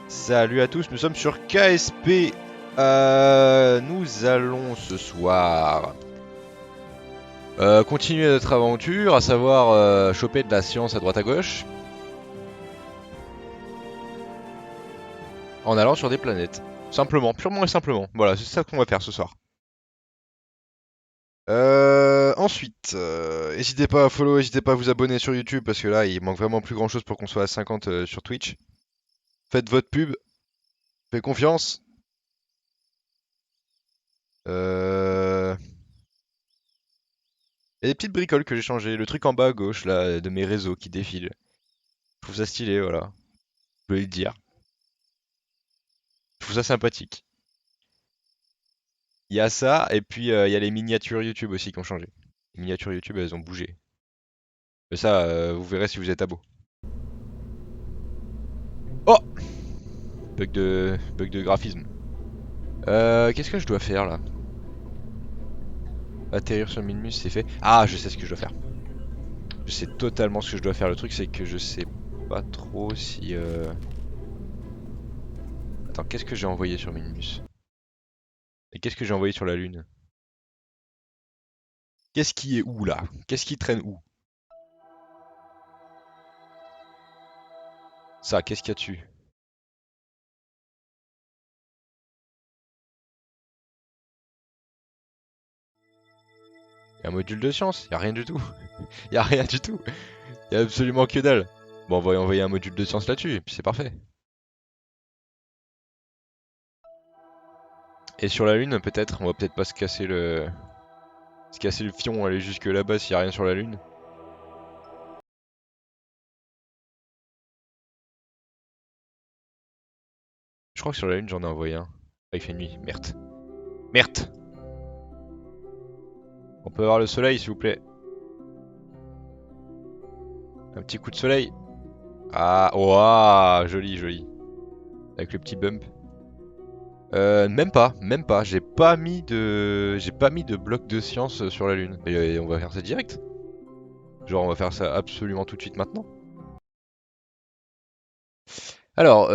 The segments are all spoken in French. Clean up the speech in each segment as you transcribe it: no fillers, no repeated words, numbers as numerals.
Salut à tous, nous sommes sur KSP. Nous allons ce soir continuer notre aventure, à savoir choper de la science à droite à gauche en allant sur des planètes. Simplement, purement et simplement. Voilà, c'est ça qu'on va faire ce soir. Ensuite, n'hésitez pas à follow, n'hésitez pas à vous abonner sur YouTube parce que là, il manque vraiment plus grand chose pour qu'on soit à 50 sur Twitch. Faites votre pub, faites confiance. Euh... Il y a des petites bricoles que j'ai changées. Le truc en bas à gauche, là, de mes réseaux qui défilent. Je trouve ça stylé, voilà. Je voulais le dire. Je trouve ça sympathique. Il y a ça, et puis il y a les miniatures YouTube aussi qui ont changé. Les miniatures YouTube, elles ont bougé. Mais ça, vous verrez si vous êtes abo. Oh! Bug de graphisme. Qu'est-ce que je dois faire là? Atterrir sur Minmus, c'est fait. Ah, je sais ce que je dois faire. Je sais totalement ce que je dois faire. Le truc, c'est que je sais pas trop si... Attends, qu'est-ce que j'ai envoyé sur Minmus? Et qu'est-ce que j'ai envoyé sur la Lune? Qu'est-ce qui est où là? Qu'est-ce qui traîne où? Ça, qu'est-ce qu'il y a dessus? Y a un module de science? Y a rien du tout. Y a rien du tout. Y a absolument que dalle. Bon, on va y envoyer un module de science là-dessus, et puis c'est parfait. Et sur la Lune, peut-être, on va peut-être pas se casser le... Se casser le fion, aller jusque là-bas s'il y a rien sur la Lune. Je crois que sur la Lune, j'en ai envoyé un. Ah, il fait nuit, merde. Merde! On peut avoir le soleil, s'il vous plaît. Un petit coup de soleil. Ah, ouah, joli, joli. Avec le petit bump. Même pas. J'ai pas mis de bloc de science sur la Lune. Mais on va faire ça direct. Genre, on va faire ça absolument tout de suite maintenant. Alors,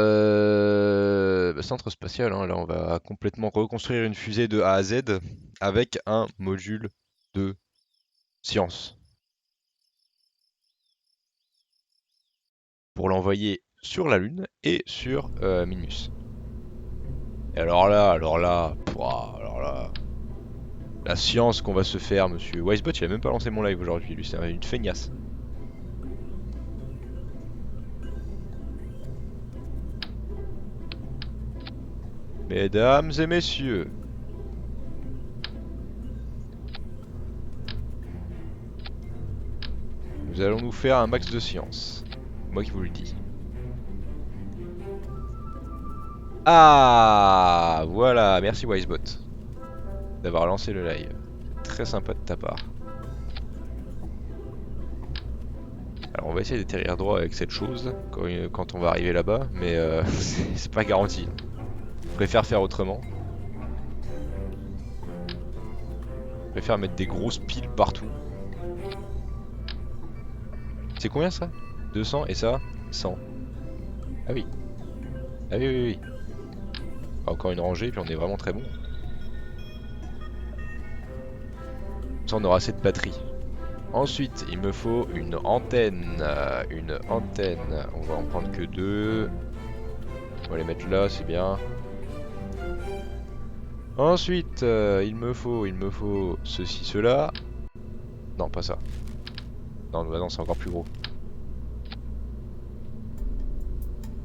centre spatial, hein, là on va complètement reconstruire une fusée de A à Z avec un module de science pour l'envoyer sur la Lune et sur Minus. Et alors là, la science qu'on va se faire, monsieur. Wisebot, il a même pas lancé mon live aujourd'hui, lui, c'est une feignasse. Mesdames et messieurs, nous allons nous faire un max de science. Moi qui vous le dis. Ah, voilà, merci Wisebot d'avoir lancé le live. Très sympa de ta part. Alors on va essayer d'atterrir droit avec cette chose quand on va arriver là-bas, mais c'est pas garanti. Je préfère faire autrement. Je préfère mettre des grosses piles partout. C'est combien ça? 200 et ça 100. Ah oui. Ah oui, oui, oui. Encore une rangée, puis on est vraiment très bon. Ça, on aura assez de batterie. Ensuite, il me faut une antenne. Une antenne. On va en prendre que 2. On va les mettre là, c'est bien. Ensuite, il me faut ceci, cela. Non, pas ça. Non, bah non, c'est encore plus gros.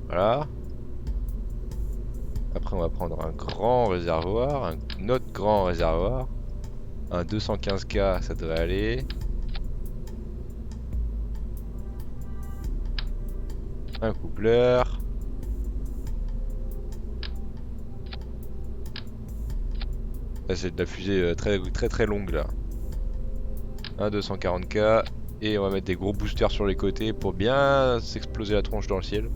Voilà. Après, on va prendre un grand réservoir, un autre grand réservoir. Un 215K, ça devrait aller. Un coupleur. Là, c'est de la fusée très longue là. Un 240K. Et on va mettre des gros boosters sur les côtés pour bien s'exploser la tronche dans le ciel.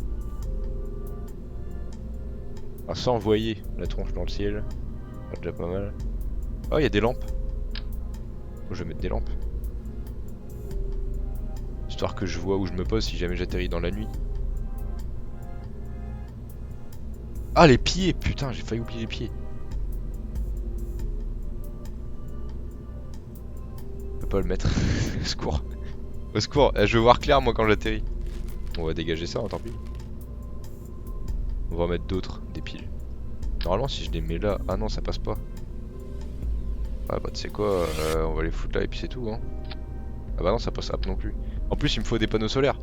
Enfin, s'envoyer la tronche dans le ciel. C'est déjà pas mal. Oh, il y a des lampes. Oh, je vais mettre des lampes. Histoire que je vois où je me pose si jamais j'atterris dans la nuit. Ah, les pieds, putain, j'ai failli oublier les pieds. Je peux pas le mettre. Au secours. Au secours, je veux voir clair moi quand j'atterris. On va dégager ça, hein, tant pis. On va en mettre d'autres, des piles. Normalement si je les mets là... Ah non, ça passe pas. Ah bah tu sais quoi, on va les foutre là et puis c'est tout, hein. Ah bah non, ça passe pas non plus. En plus il me faut des panneaux solaires.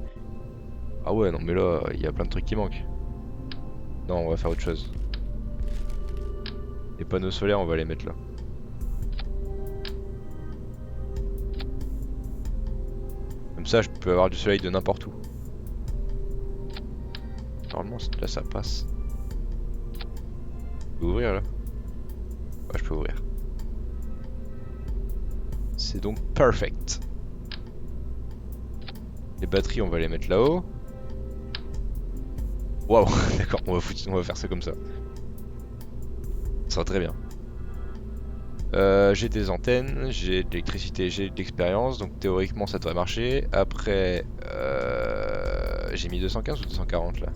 Ah ouais, non mais là, il y a plein de trucs qui manquent. Non, on va faire autre chose. Les panneaux solaires, on va les mettre là. Comme ça, je peux avoir du soleil de n'importe où. Normalement, là, ça passe. Je peux ouvrir là? Ouais, je peux ouvrir. C'est donc perfect. Les batteries, on va les mettre là-haut. Waouh, d'accord, on va faire ça comme ça. Ça sera très bien. J'ai des antennes, j'ai de l'électricité, j'ai de l'expérience, donc théoriquement ça devrait marcher. Après, j'ai mis 215 ou 240 là?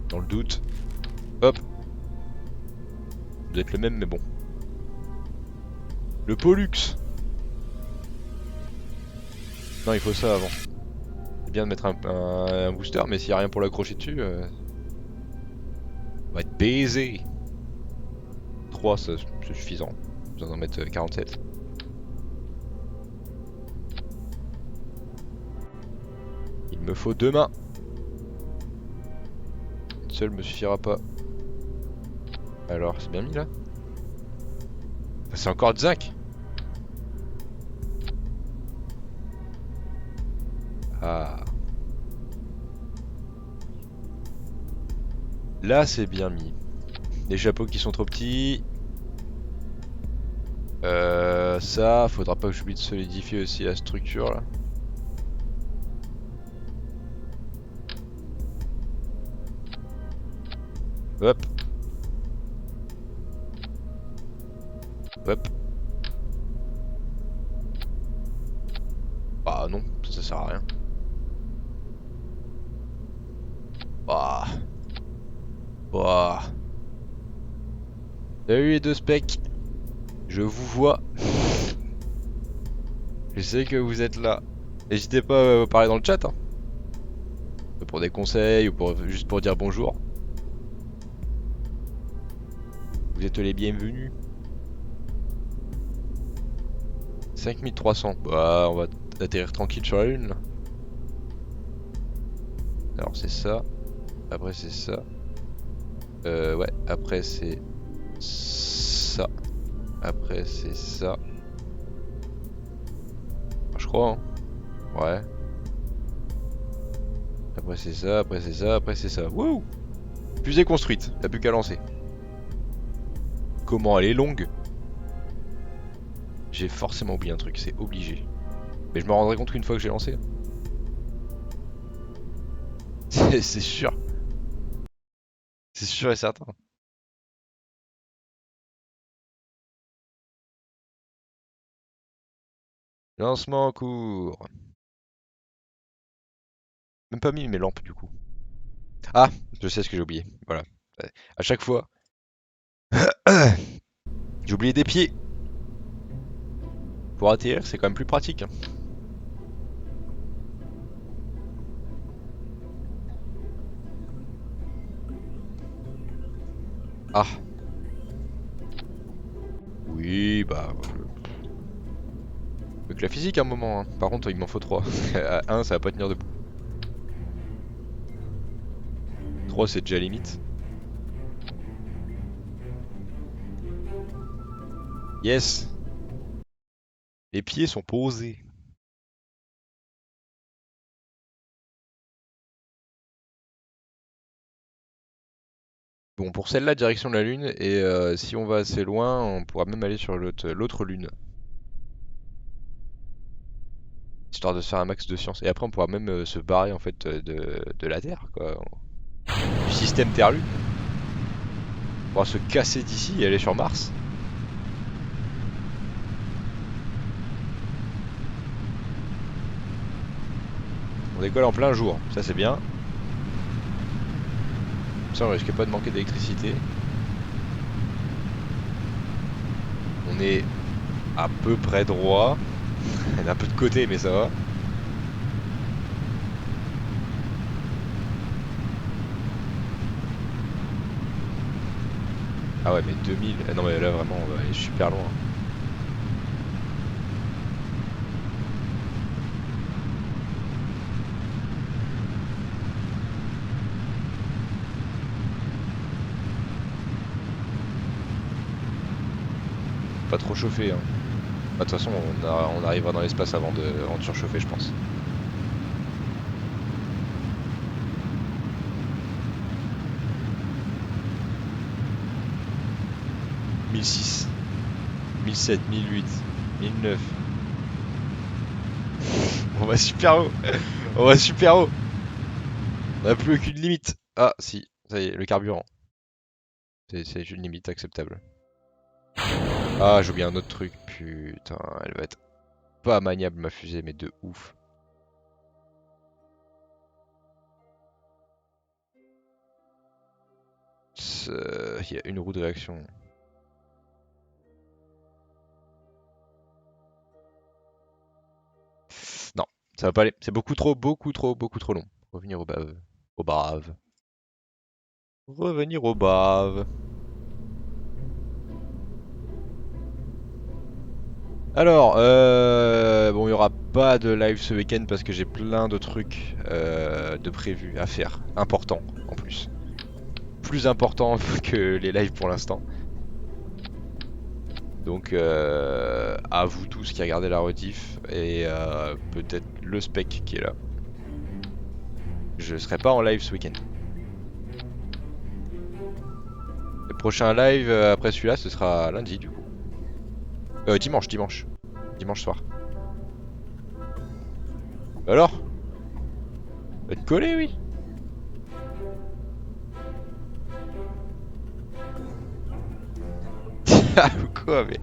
Dans le doute. Hop. Ça doit être le même, mais bon. Le Pollux. Non, il faut ça avant. C'est bien de mettre un booster, mais s'il n'y a rien pour l'accrocher dessus, on va être baisé. 3, c'est suffisant. Besoin d'en mettre 47. Il me faut 2 mains. Une seule me suffira pas. Alors, c'est bien mis là? C'est encore de zinc. Ah. Là, c'est bien mis. Les chapeaux qui sont trop petits. Ça, faudra pas que j'oublie de solidifier aussi la structure là. Hop. Hop. Ah non, ça sert à rien. Ah. Ouah. Salut les deux specs. Je vous vois. Je sais que vous êtes là. N'hésitez pas à parler dans le chat, hein. Pour des conseils ou juste pour dire bonjour. Vous êtes les bienvenus. 5300. Bah, on va atterrir tranquille sur la lune là. Alors c'est ça. Après c'est ça. Ouais. Après c'est ça. Après c'est ça. Je crois, hein. Ouais. Après c'est ça, après c'est ça, après c'est ça. Wouh! Fusée construite, t'as plus qu'à lancer. Comment elle est longue? J'ai forcément oublié un truc, c'est obligé. Mais je me rendrai compte qu'une fois que j'ai lancé. C'est sûr. C'est sûr et certain. Lancement en cours. Même pas mis mes lampes du coup. Ah, je sais ce que j'ai oublié. Voilà. À chaque fois. J'ai oublié des pieds. Pour atterrir, c'est quand même plus pratique, hein. Ah. Oui, bah. Que la physique à un moment, hein. Par contre, il m'en faut 3. À 1, ça va pas tenir debout. 3, c'est déjà limite. Yes. Les pieds sont posés. Bon, pour celle-là, direction de la Lune, et si on va assez loin, on pourra même aller sur l'autre Lune. Histoire de se faire un max de science. Et après, on pourra même se barrer en fait de la Terre, quoi. Du système Terre-Lune. On pourra se casser d'ici et aller sur Mars. On décolle en plein jour, ça c'est bien. Ça on risque pas de manquer d'électricité. On est à peu près droit. Elle a un peu de côté mais ça va. Ah ouais mais 2000, ah non mais là vraiment on va aller super loin. Pas trop chauffer hein. Bah, de toute façon on arrivera dans l'espace avant de surchauffer je pense. « 1006, 1007, 1008, 1009. On va super haut. On va super haut. On n'a plus aucune limite. Ah si, ça y est, le carburant. C'est une limite acceptable. Ah, j'ai oublié un autre truc. Putain, elle va être pas maniable ma fusée, mais de ouf. Il y a une roue de réaction. Non, ça va pas aller. C'est beaucoup trop long. Revenir au bave. Au brave. Revenir au bave. Alors, bon, il n'y aura pas de live ce week-end parce que j'ai plein de trucs de prévus à faire. Importants en plus. Plus importants que les lives pour l'instant. Donc, à vous tous qui regardez la rediff et peut-être le spec qui est là. Je serai pas en live ce week-end. Le prochain live après celui-là, ce sera lundi du coup. Dimanche. Dimanche soir. Alors? Va te coller, oui. Ah, ou quoi, mais.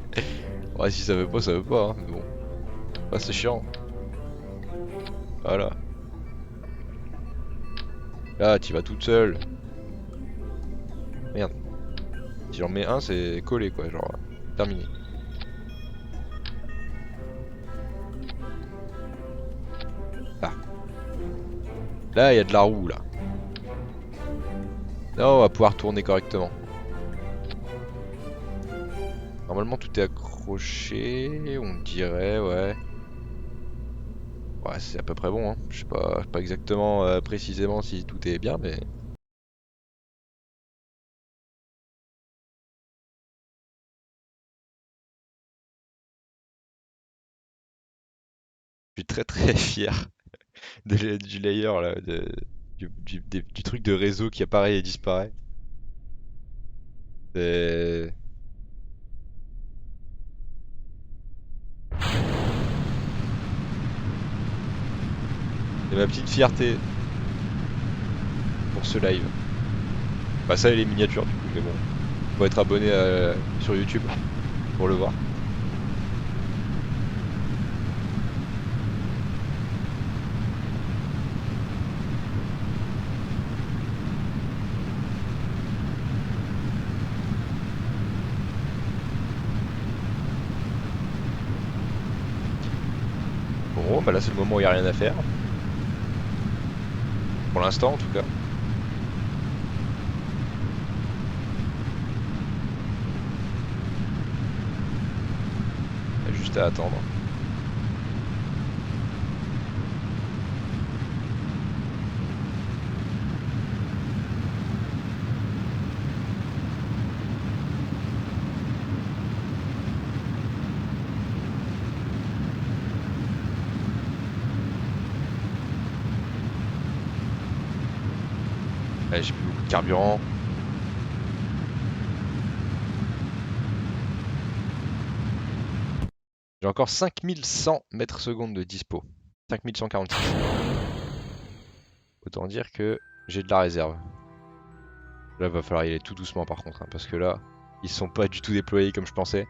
Ouais, si ça veut pas, ça veut pas, hein. Mais bon. Ah, c'est chiant. Voilà. Là, tu vas toute seule. Merde. Si j'en mets un, c'est collé quoi, genre. Terminé. Ah. Là, il y a de la roue, là. Là, on va pouvoir tourner correctement. Normalement, tout est accroché, on dirait, ouais. Ouais, c'est à peu près bon, hein. Je sais pas exactement précisément si tout est bien, mais... Je suis très fier du layer, là, du truc de réseau qui apparaît et disparaît. C'est... C'est ma petite fierté pour ce live. Bah ça et les miniatures du coup, mais bon. Faut être abonné sur YouTube pour le voir. Bon, bah là c'est le moment où il n'y a rien à faire. Pour l'instant en tout cas. Il y a juste à attendre. Allez, j'ai plus beaucoup de carburant. J'ai encore 5100 mètres secondes de dispo. 5146. Autant dire que j'ai de la réserve. Là, va falloir y aller tout doucement par contre, hein, parce que là, ils sont pas du tout déployés comme je pensais.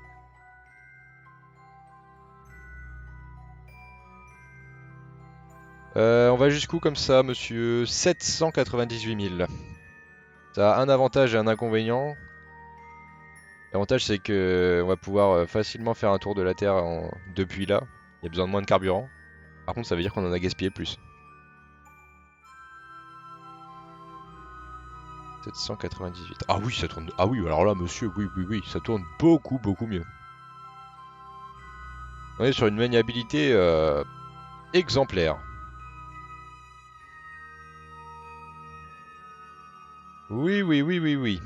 On va jusqu'où comme ça, monsieur? 798 000. Ça a un avantage et un inconvénient. L'avantage, c'est que on va pouvoir facilement faire un tour de la Terre depuis là. Il y a besoin de moins de carburant. Par contre, ça veut dire qu'on en a gaspillé plus. 798. Ah oui, ça tourne. Ah oui, alors là, monsieur, oui, oui, oui, ça tourne beaucoup, beaucoup mieux. On est sur une maniabilité exemplaire. Oui, oui, oui, oui, oui.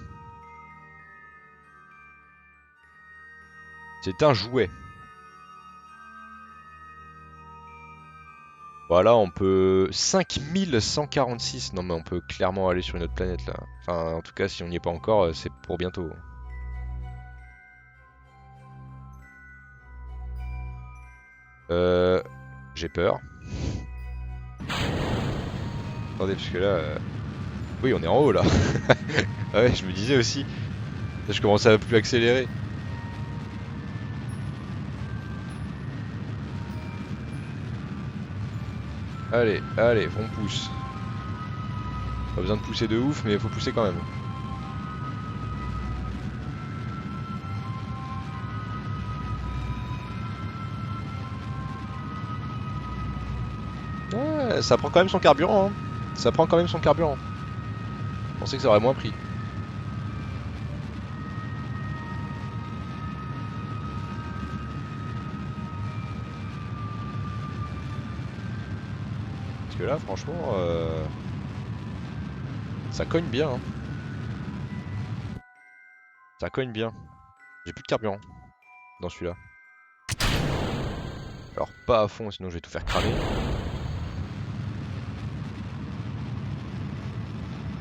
C'est un jouet. Voilà, on peut... 5146. Non mais on peut clairement aller sur une autre planète là. Enfin, en tout cas, si on n'y est pas encore, c'est pour bientôt. Euh... J'ai peur. Attendez, parce que là... Oui, on est en haut là. Ah ouais, je me disais aussi. Là, je commençais à plus accélérer. Allez, allez, on pousse. Pas besoin de pousser de ouf, mais il faut pousser quand même. Ouais, ça prend quand même son carburant, hein. Ça prend quand même son carburant. Je pensais que ça aurait moins pris. Parce que là, franchement, ça cogne bien, hein. Ça cogne bien. J'ai plus de carburant dans celui-là. Alors pas à fond, sinon je vais tout faire cramer.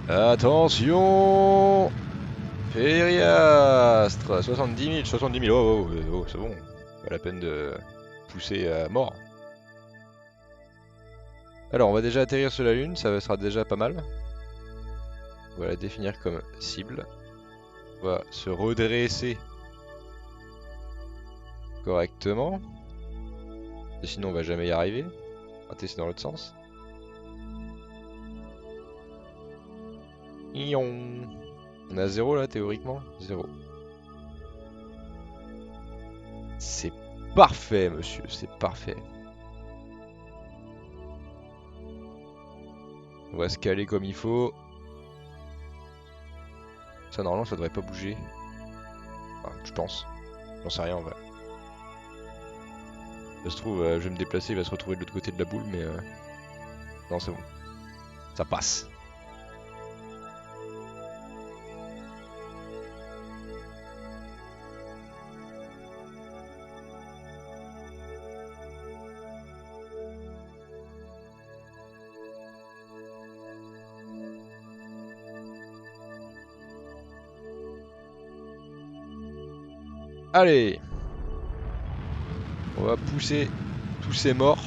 Attention! Fériastre! 70 000, oh, oh, oh, c'est bon. Pas la peine de pousser à mort. Alors on va déjà atterrir sur la Lune, ça sera déjà pas mal. On va la définir comme cible. On va se redresser correctement. Et sinon on va jamais y arriver. On va tester dans l'autre sens. Ion. On a 0 là théoriquement? 0. C'est parfait monsieur, c'est parfait. On va se caler comme il faut. Ça normalement ça devrait pas bouger. Enfin, je pense. J'en sais rien en vrai. Ça se trouve, je vais me déplacer, il va se retrouver de l'autre côté de la boule, mais non c'est bon. Ça passe. Allez! On va pousser tous ces morts.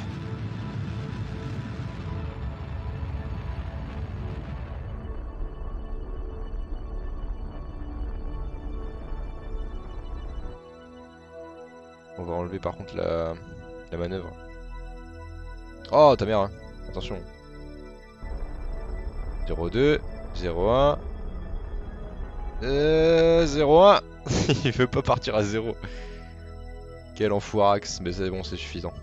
On va enlever par contre la manœuvre. Oh ta mère, hein. Attention. 0,2, 0,1. 0,1. Il veut pas partir à 0. Quel enfoirax, mais c'est bon, c'est suffisant.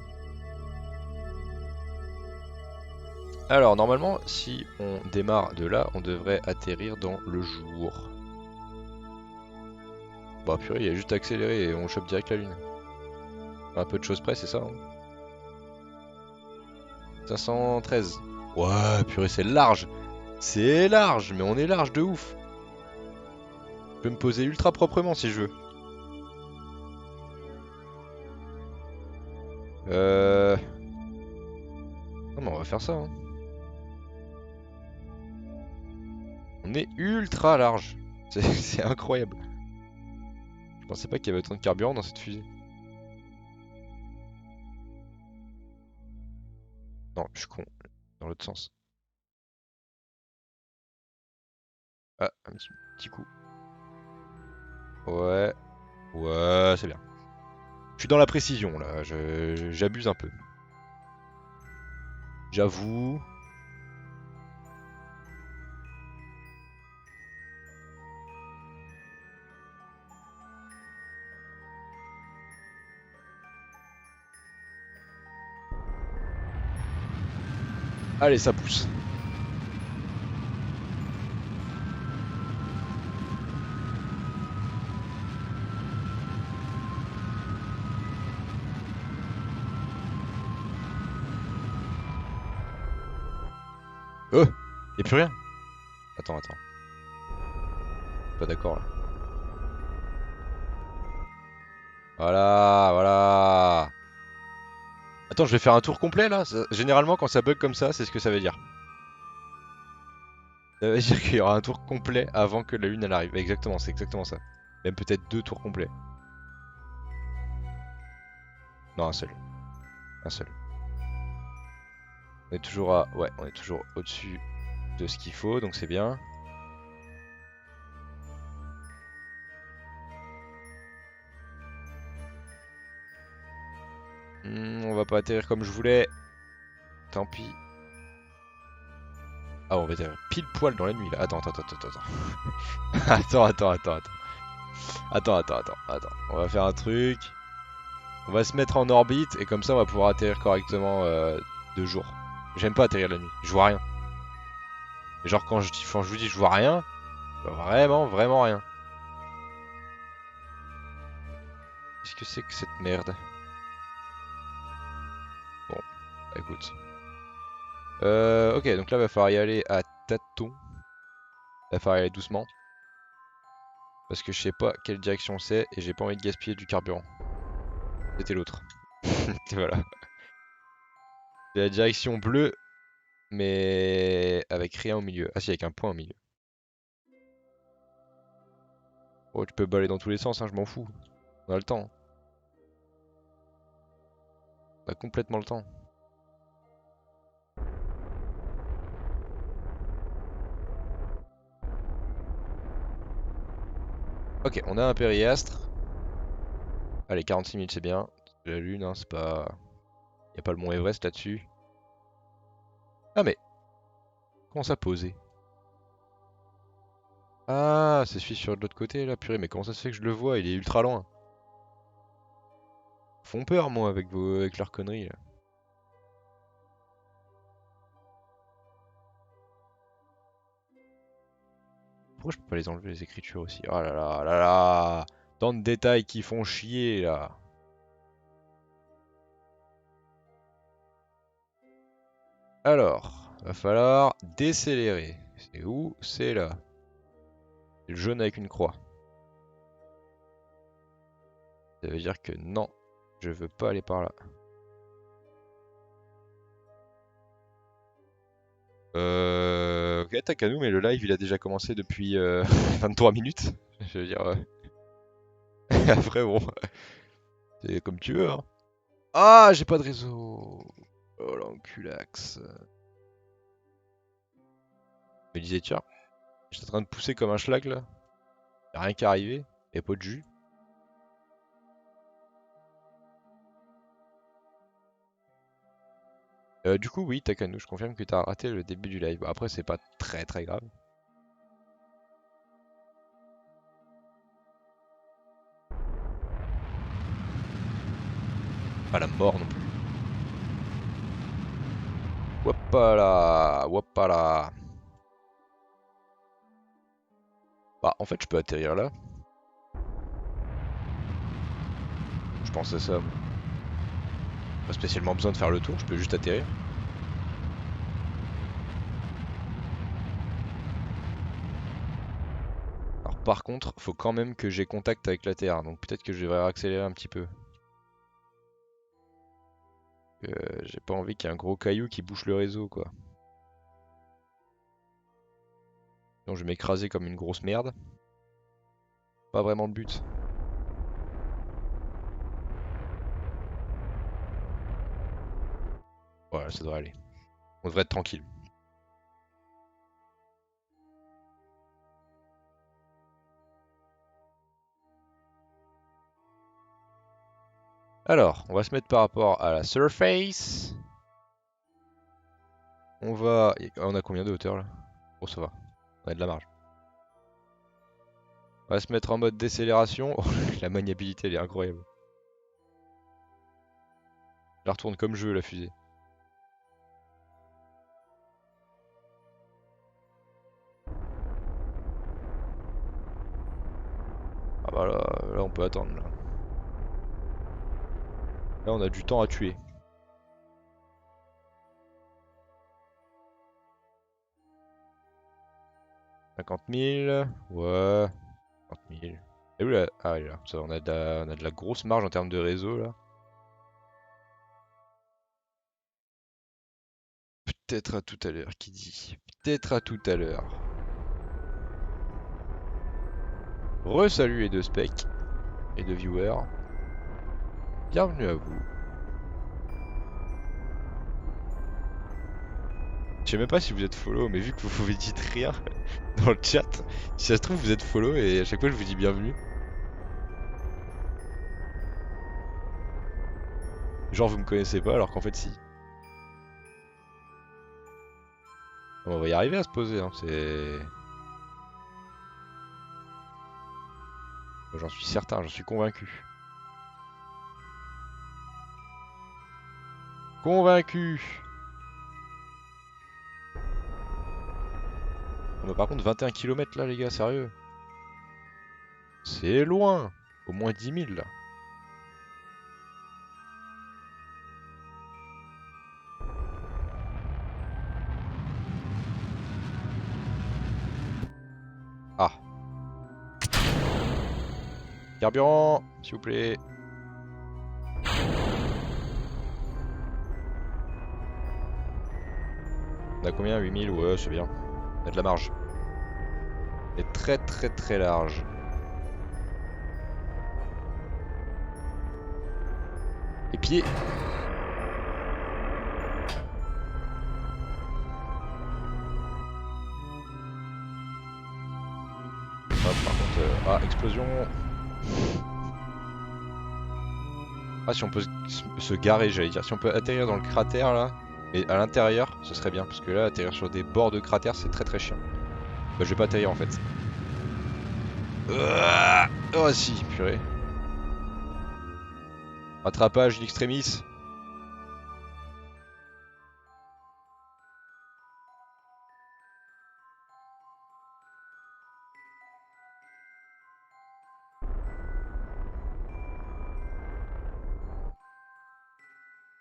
Alors normalement, si on démarre de là, on devrait atterrir dans le jour. Bah purée, il y a juste à accélérer et on chope direct la lune. Un peu de choses près, c'est ça, hein. 513. Ouais, purée, c'est large. C'est large, mais on est large de ouf. Je peux me poser ultra proprement si je veux. Non mais on va faire ça, hein. On est ultra large. C'est incroyable. Je pensais pas qu'il y avait autant de carburant dans cette fusée. Non, je suis con. Dans l'autre sens. Ah, un petit coup. Ouais. Ouais, c'est bien. Je suis dans la précision là, j'abuse un peu. J'avoue. Allez, ça pousse. Y'a plus rien. Attends. Pas d'accord là. Voilà. Attends, je vais faire un tour complet là. Généralement, quand ça bug comme ça, c'est ce que ça veut dire. Ça veut dire qu'il y aura un tour complet avant que la lune elle arrive. Exactement, c'est exactement ça. Même peut-être 2 tours complets. Non, un seul. Un seul. On est toujours à... Ouais, on est toujours au-dessus de ce qu'il faut, donc c'est bien. On va pas atterrir comme je voulais. Tant pis. Ah, on va atterrir pile poil dans la nuit là. Attends. Attends. On va faire un truc. On va se mettre en orbite et comme ça on va pouvoir atterrir correctement de jour. J'aime pas atterrir la nuit, je vois rien. Et genre quand je vous dis je vois rien, je vois vraiment rien. Qu'est-ce que c'est que cette merde? Bon, bah, écoute. Ok, donc là va falloir y aller à tâtons. Va falloir y aller doucement. Parce que je sais pas quelle direction c'est et j'ai pas envie de gaspiller du carburant. C'était l'autre. Et voilà. C'est la direction bleue, mais avec rien au milieu. Ah si, avec un point au milieu. Oh, tu peux balader dans tous les sens, hein, je m'en fous. On a le temps. On a complètement le temps. Ok, on a un périastre. Allez, 46 minutes, c'est bien. La lune, hein, c'est pas... Y a pas le mont Everest là-dessus. Ah mais, comment ça poser? Ah, c'est celui sur de l'autre côté là, purée, mais comment ça se fait que je le vois? Il est ultra loin. Ils font peur, moi, avec leurs conneries là. Pourquoi je peux pas les enlever les écritures aussi? Oh là. Tant de détails qui font chier là. Alors, va falloir décélérer. C'est où? C'est là. C'est le jaune avec une croix. Ça veut dire que non, je veux pas aller par là. Ok, t'as qu'à nous, mais le live il a déjà commencé depuis 23 minutes. Je veux dire, après bon, c'est comme tu veux, hein. Ah, j'ai pas de réseau. Oh l'enculax. Je me disais, tiens, j'étais en train de pousser comme un schlag là. Y'a rien qui est arrivé, y'a pas de jus. Du coup, oui, Takano, je confirme que t'as raté le début du live. Bon, après, c'est pas très grave. Pas la mort non plus. Whoopala. Bah, en fait, je peux atterrir là. Je pense à ça. Pas spécialement besoin de faire le tour, je peux juste atterrir. Alors par contre, faut quand même que j'ai contact avec la Terre, donc peut-être que je devrais accélérer un petit peu. J'ai pas envie qu'il y ait un gros caillou qui bouche le réseau, quoi. Sinon je vais m'écraser comme une grosse merde. Pas vraiment le but. Voilà, ça devrait aller. On devrait être tranquille. Alors, on va se mettre par rapport à la surface. On va... On a combien de hauteur là? Oh ça va, on a de la marge. On va se mettre en mode décélération. Oh, la maniabilité elle est incroyable. Je la retourne comme je veux la fusée. Ah bah là on peut attendre là. Là on a du temps à tuer. 50 000, ouais, 50 000. Et où là? Ah elle est là, ça, on a de la grosse marge en termes de réseau là. Peut-être à tout à l'heure, qui dit? Peut-être à tout à l'heure. Re-salut les deux specs et deux viewers. Bienvenue à vous. Je sais même pas si vous êtes follow, mais vu que vous me dites rien dans le chat, si ça se trouve vous êtes follow et à chaque fois je vous dis bienvenue. Genre vous me connaissez pas alors qu'en fait si. On va y arriver à se poser, hein, c'est... J'en suis certain, j'en suis convaincu. Convaincu. Bah, par contre 21 km là les gars, sérieux. C'est loin. Au moins 10 000 là. Ah. Carburant, s'il vous plaît. On a combien? 8 000? Ouais, c'est bien. On a de la marge. Elle est très très très large. Et pieds. Hop, par contre, ah, explosion. Ah, si on peut se garer, j'allais dire. Si on peut atterrir dans le cratère là, mais à l'intérieur, ce serait bien. Parce que là, atterrir sur des bords de cratère, c'est très très chiant. Bah, je vais pas atterrir en fait. Oh si, purée. Rattrapage in extremis.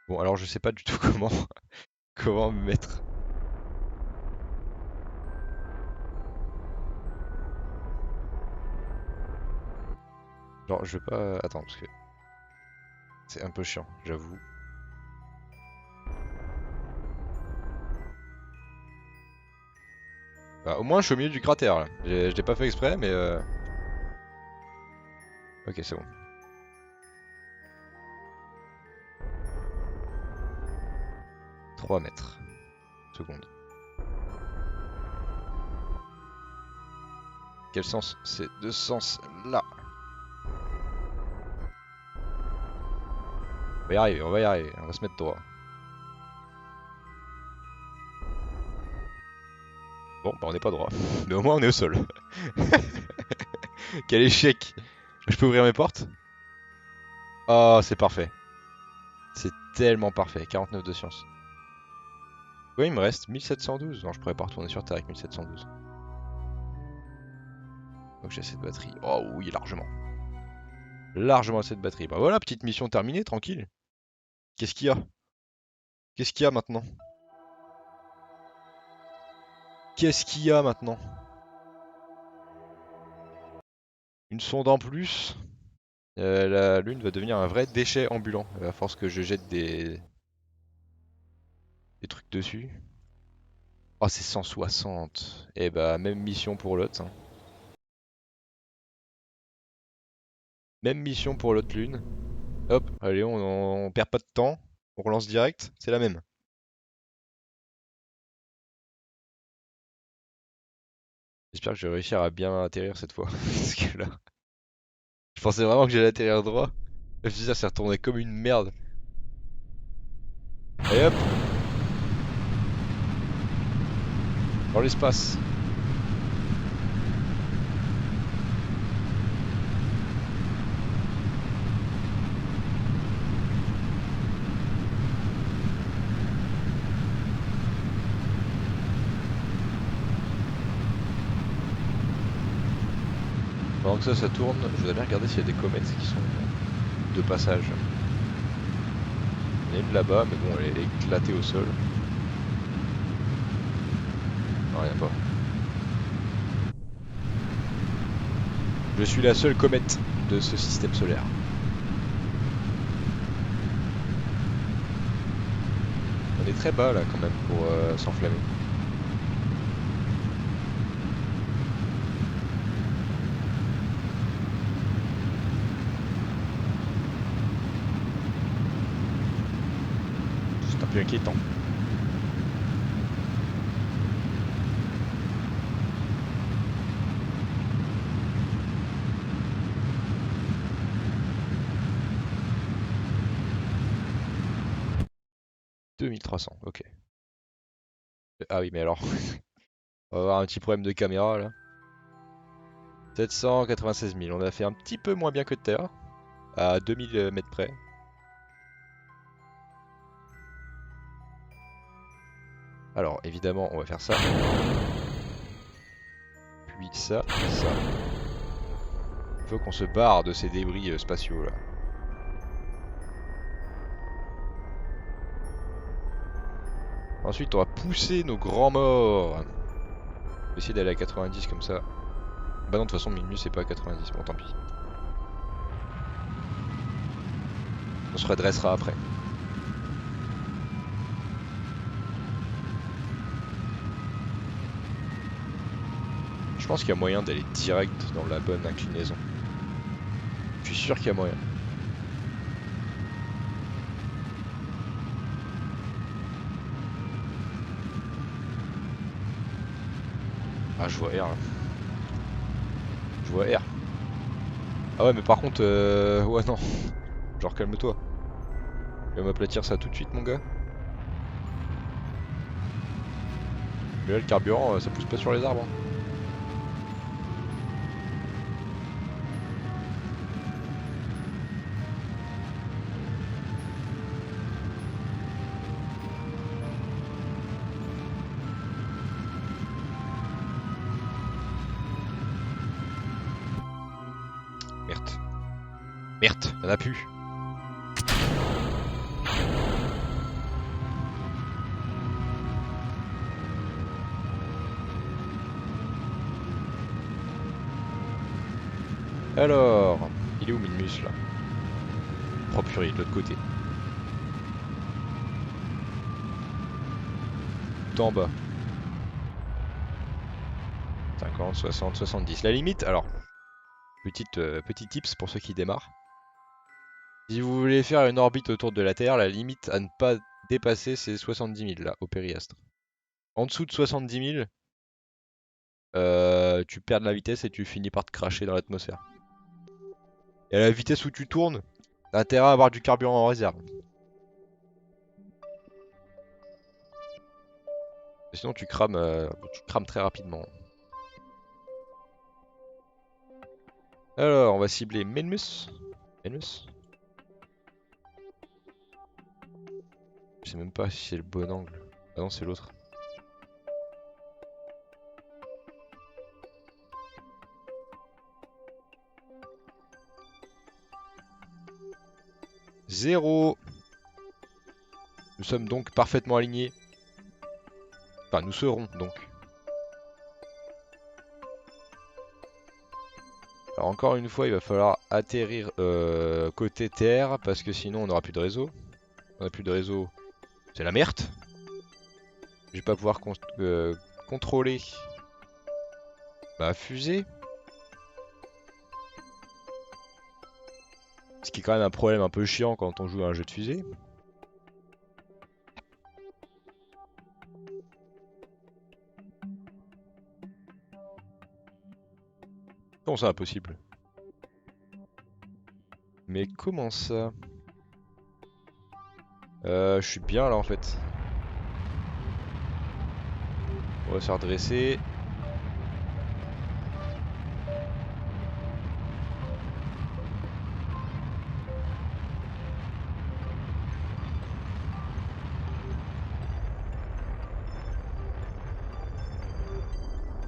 Bon, alors je sais pas du tout comment me mettre. Genre, je vais pas. Attends, parce que c'est un peu chiant, j'avoue. Bah, au moins, je suis au milieu du cratère là. Je l'ai pas fait exprès, mais. Ok, c'est bon. 3 mètres. Seconde. Quel sens? C'est de ce sens là. On va y arriver, on va y arriver. On va se mettre droit. Bon, bah on n'est pas droit. Mais au moins on est au sol. Quel échec! Je peux ouvrir mes portes? Oh, c'est parfait. C'est tellement parfait. 49 de science. Oui, il me reste 1712. Non, je pourrais pas retourner sur Terre avec 1712. Donc j'ai assez de batterie. Oh oui, largement. Largement assez de batterie. Bah voilà, petite mission terminée, tranquille. Qu'est-ce qu'il y a? Qu'est-ce qu'il y a maintenant? Qu'est-ce qu'il y a maintenant? Une sonde en plus. La Lune va devenir un vrai déchet ambulant. À force que je jette des trucs dessus. Oh, c'est 160. Et bah, même mission pour l'autre, hein. Même mission pour l'autre Lune. Hop, allez, on perd pas de temps. On relance direct. C'est la même. J'espère que je vais réussir à bien atterrir cette fois. Parce que là, je pensais vraiment que j'allais atterrir droit. Je me suis dit, ça s'est retourné comme une merde. Allez hop. Dans l'espace. Pendant que ça tourne, je voudrais bien regarder s'il y a des comètes qui sont de passage. Il y en a une là-bas, mais bon, elle est éclatée au sol. Non, rien pas. Je suis la seule comète de ce système solaire. On est très bas là quand même pour s'enflammer. C'est un peu inquiétant. « 2300, ok. Ah oui, mais alors, on va avoir un petit problème de caméra là. 796 000, on a fait un petit peu moins bien que de terre, à 2000 mètres près. Alors, évidemment, on va faire ça. Puis ça, ça. Il faut qu'on se barre de ces débris spatiaux là. Ensuite, on va pousser nos grands morts. On va essayer d'aller à 90 comme ça. Bah non, de toute façon, Minmus c'est pas à 90, bon tant pis. On se redressera après. Je pense qu'il y a moyen d'aller direct dans la bonne inclinaison. Je suis sûr qu'il y a moyen. Ah, je vois R là. Je vois R. Ah ouais, mais par contre, ouais, non. Genre, calme-toi. Tu vas m'aplatir ça tout de suite, mon gars. Mais là, le carburant, ça pousse pas sur les arbres. Hein. Merde. Merde, y'en a plus. Alors, il est où Minmus là? Oh purée, de l'autre côté. Tout en bas. 50, 60, 70. La limite, alors, petit tips pour ceux qui démarrent. Si vous voulez faire une orbite autour de la Terre, la limite à ne pas dépasser c'est 70 000 là, au périastre. En dessous de 70 000, tu perds de la vitesse et tu finis par te cracher dans l'atmosphère. Et à la vitesse où tu tournes, t'as intérêt à avoir du carburant en réserve. Sinon tu crames très rapidement. Alors on va cibler Minmus. Minmus. Je sais même pas si c'est le bon angle. Ah non c'est l'autre. Zéro. Nous sommes donc parfaitement alignés. Enfin nous serons donc. Alors encore une fois il va falloir atterrir côté terre parce que sinon on n'aura plus de réseau. On n'a plus de réseau. C'est la merde. Je vais pas pouvoir contrôler ma fusée. Ce qui est quand même un problème un peu chiant quand on joue à un jeu de fusée. Comment ça impossible? Mais comment ça? Je suis bien là en fait. On va se faire dresser.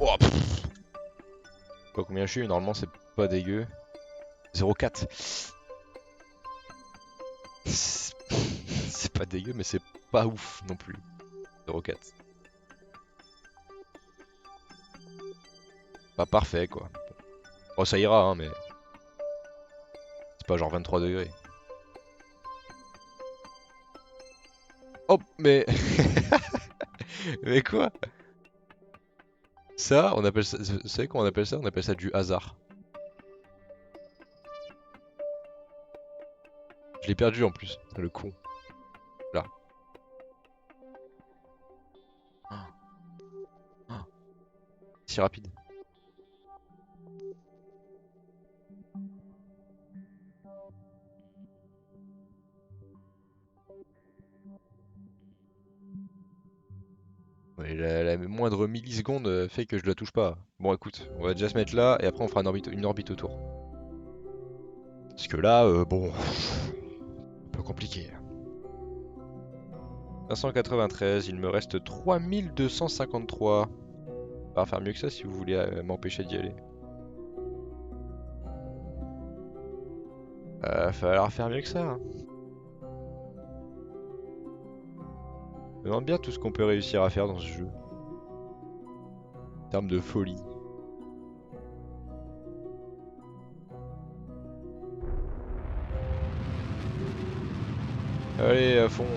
Oh, pff. Quoi, combien je suis? Normalement c'est pas dégueu. 0,4. C'est pas dégueu mais c'est pas ouf non plus. 0,4. Pas parfait quoi. Oh ça ira hein mais c'est pas genre 23 degrés. Oh mais... Mais quoi? Ça, on appelle ça... Vous savez comment on appelle ça? On appelle ça du hasard. Je l'ai perdu en plus, le con. Là. Ah, ah, si rapide. Ouais, la moindre milliseconde fait que je la touche pas. Bon écoute, on va déjà se mettre là et après on fera une orbite autour. Parce que là, bon, un peu compliqué. 593, il me reste 3253. On va faire mieux que ça si vous voulez m'empêcher d'y aller. Falloir faire mieux que ça. Hein. Je me demande bien tout ce qu'on peut réussir à faire dans ce jeu. En termes de folie. Allez, à fond.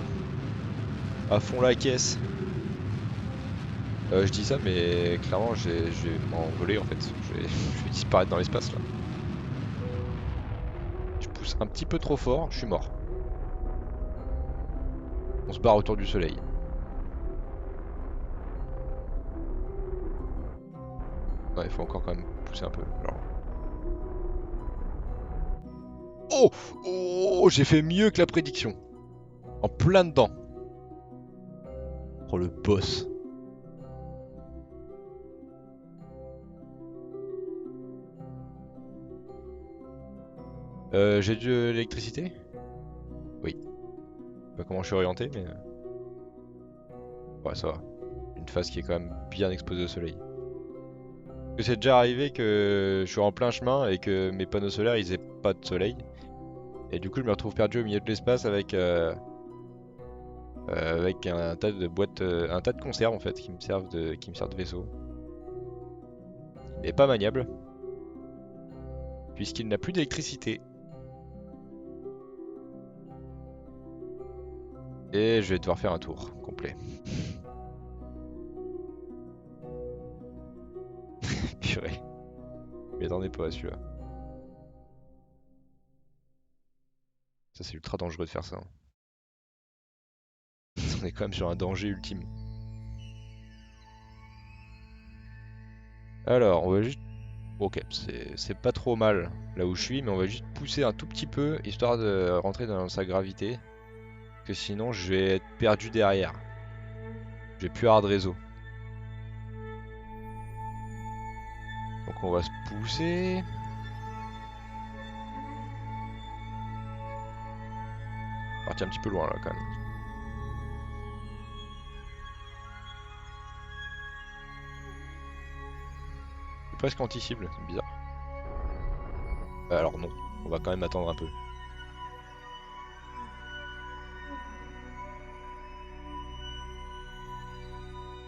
À fond la caisse. Je dis ça, mais clairement, je vais m'envoler en fait. Je vais disparaître dans l'espace là. Je pousse un petit peu trop fort, je suis mort. On se barre autour du soleil. Non, il faut encore quand même pousser un peu. Genre. Oh! Oh! J'ai fait mieux que la prédiction. En plein dedans. Oh le boss. J'ai de l'électricité? Oui. Je sais pas comment je suis orienté, mais... Ouais, ça va. Une face qui est quand même bien exposée au soleil. Parce que c'est déjà arrivé que je suis en plein chemin et que mes panneaux solaires ils aient pas de soleil. Et du coup je me retrouve perdu au milieu de l'espace avec un tas de boîtes, un tas de conserves en fait qui me servent de vaisseau. Mais pas maniable, puisqu'il n'a plus d'électricité. Et je vais devoir faire un tour complet. Purée, je m'y attendais pas à celui-là. Ça c'est ultra dangereux de faire ça. Hein. On est quand même sur un danger ultime. Alors, on va juste... Ok, c'est pas trop mal là où je suis, mais on va juste pousser un tout petit peu, histoire de rentrer dans sa gravité. Que sinon je vais être perdu derrière. Je vais plus avoir de réseau. Donc on va se pousser. Partir un petit peu loin là quand même. C'est presque anti-cible, c'est bizarre. Alors non, on va quand même attendre un peu.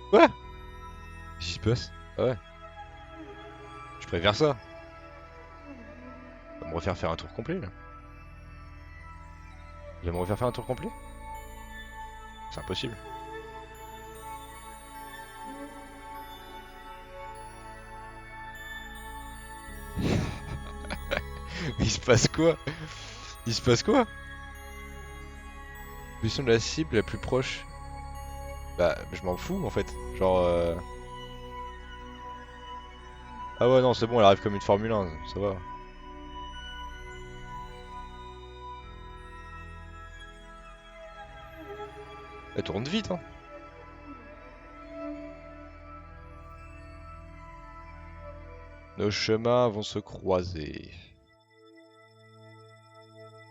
Quoi? Qu'est-ce qui se passe? Ah ouais. Je préfère ça. On va me refaire faire un tour complet là. Il va me refaire faire un tour complet? C'est impossible. Il se passe quoi? Il se passe quoi? Position de la cible la plus proche. Bah, je m'en fous en fait. Genre. Ah ouais, non, c'est bon, elle arrive comme une Formule 1, ça va. Elle tourne vite, hein. Nos chemins vont se croiser.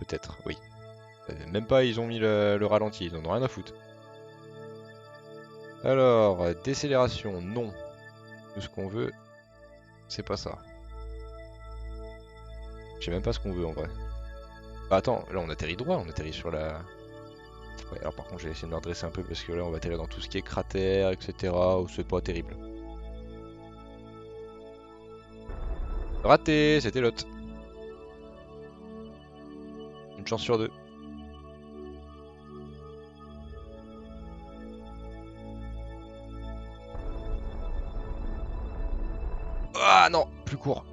Peut-être, oui. Même pas, ils ont mis le ralenti, ils en ont rien à foutre. Alors, décélération, non. Nous, ce qu'on veut, c'est pas ça. Je sais même pas ce qu'on veut en vrai. Bah attends, là on atterrit droit, on atterrit sur la... Ouais, alors par contre, j'ai essayé de me redresser un peu parce que là on va atterrir dans tout ce qui est cratère, etc. Où c'est pas terrible. Raté, c'était l'autre. Une chance sur deux. Ah non, plus court.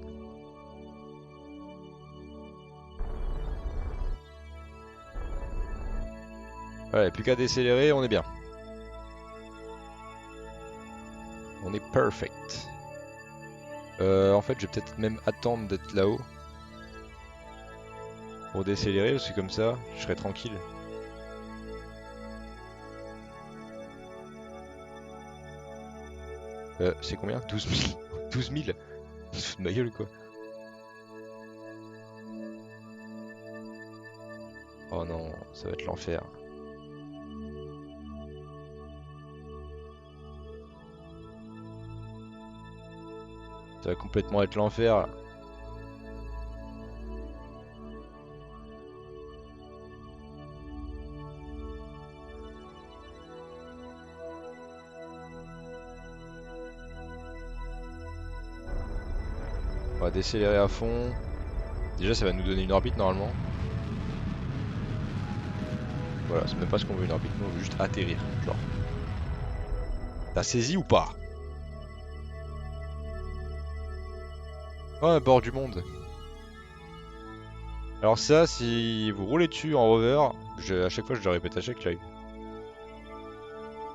Ouais, plus qu'à décélérer, on est bien. On est perfect. En fait, je vais peut-être même attendre d'être là-haut. Pour décélérer, parce que comme ça, je serai tranquille. C'est combien? 12 000. 12 000. Tu te fous de ma gueule quoi. Oh non, ça va être l'enfer. Ça va complètement être l'enfer. On va décélérer à fond. Déjà, ça va nous donner une orbite normalement. Voilà, c'est même pas ce qu'on veut une orbite, nous on veut juste atterrir. Genre. T'as saisi ou pas? Oh, un bord du monde. Alors ça, si vous roulez dessus en rover, à chaque fois je le répète à chaque live.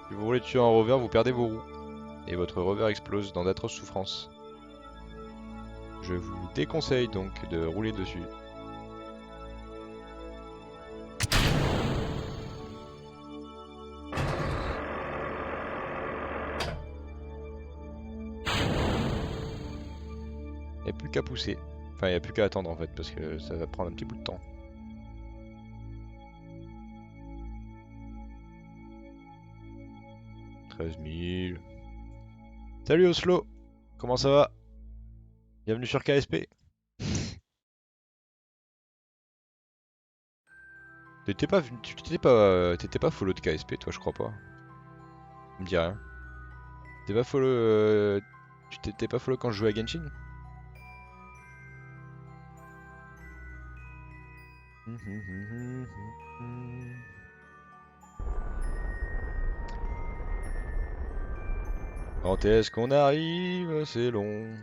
Si vous roulez dessus en rover, vous perdez vos roues. Et votre rover explose dans d'atroces souffrances. Je vous déconseille donc de rouler dessus. Il n'y a plus qu'à pousser. Enfin, il n'y a plus qu'à attendre en fait, parce que ça va prendre un petit bout de temps. « 13 000... » Salut Oslo! Comment ça va? Bienvenue sur KSP. T'étais pas follow de KSP toi, je crois pas. Ça me dit rien. T'es pas follow tu t'étais pas follow quand je jouais à Genshin? Quand est-ce qu'on arrive? C'est long.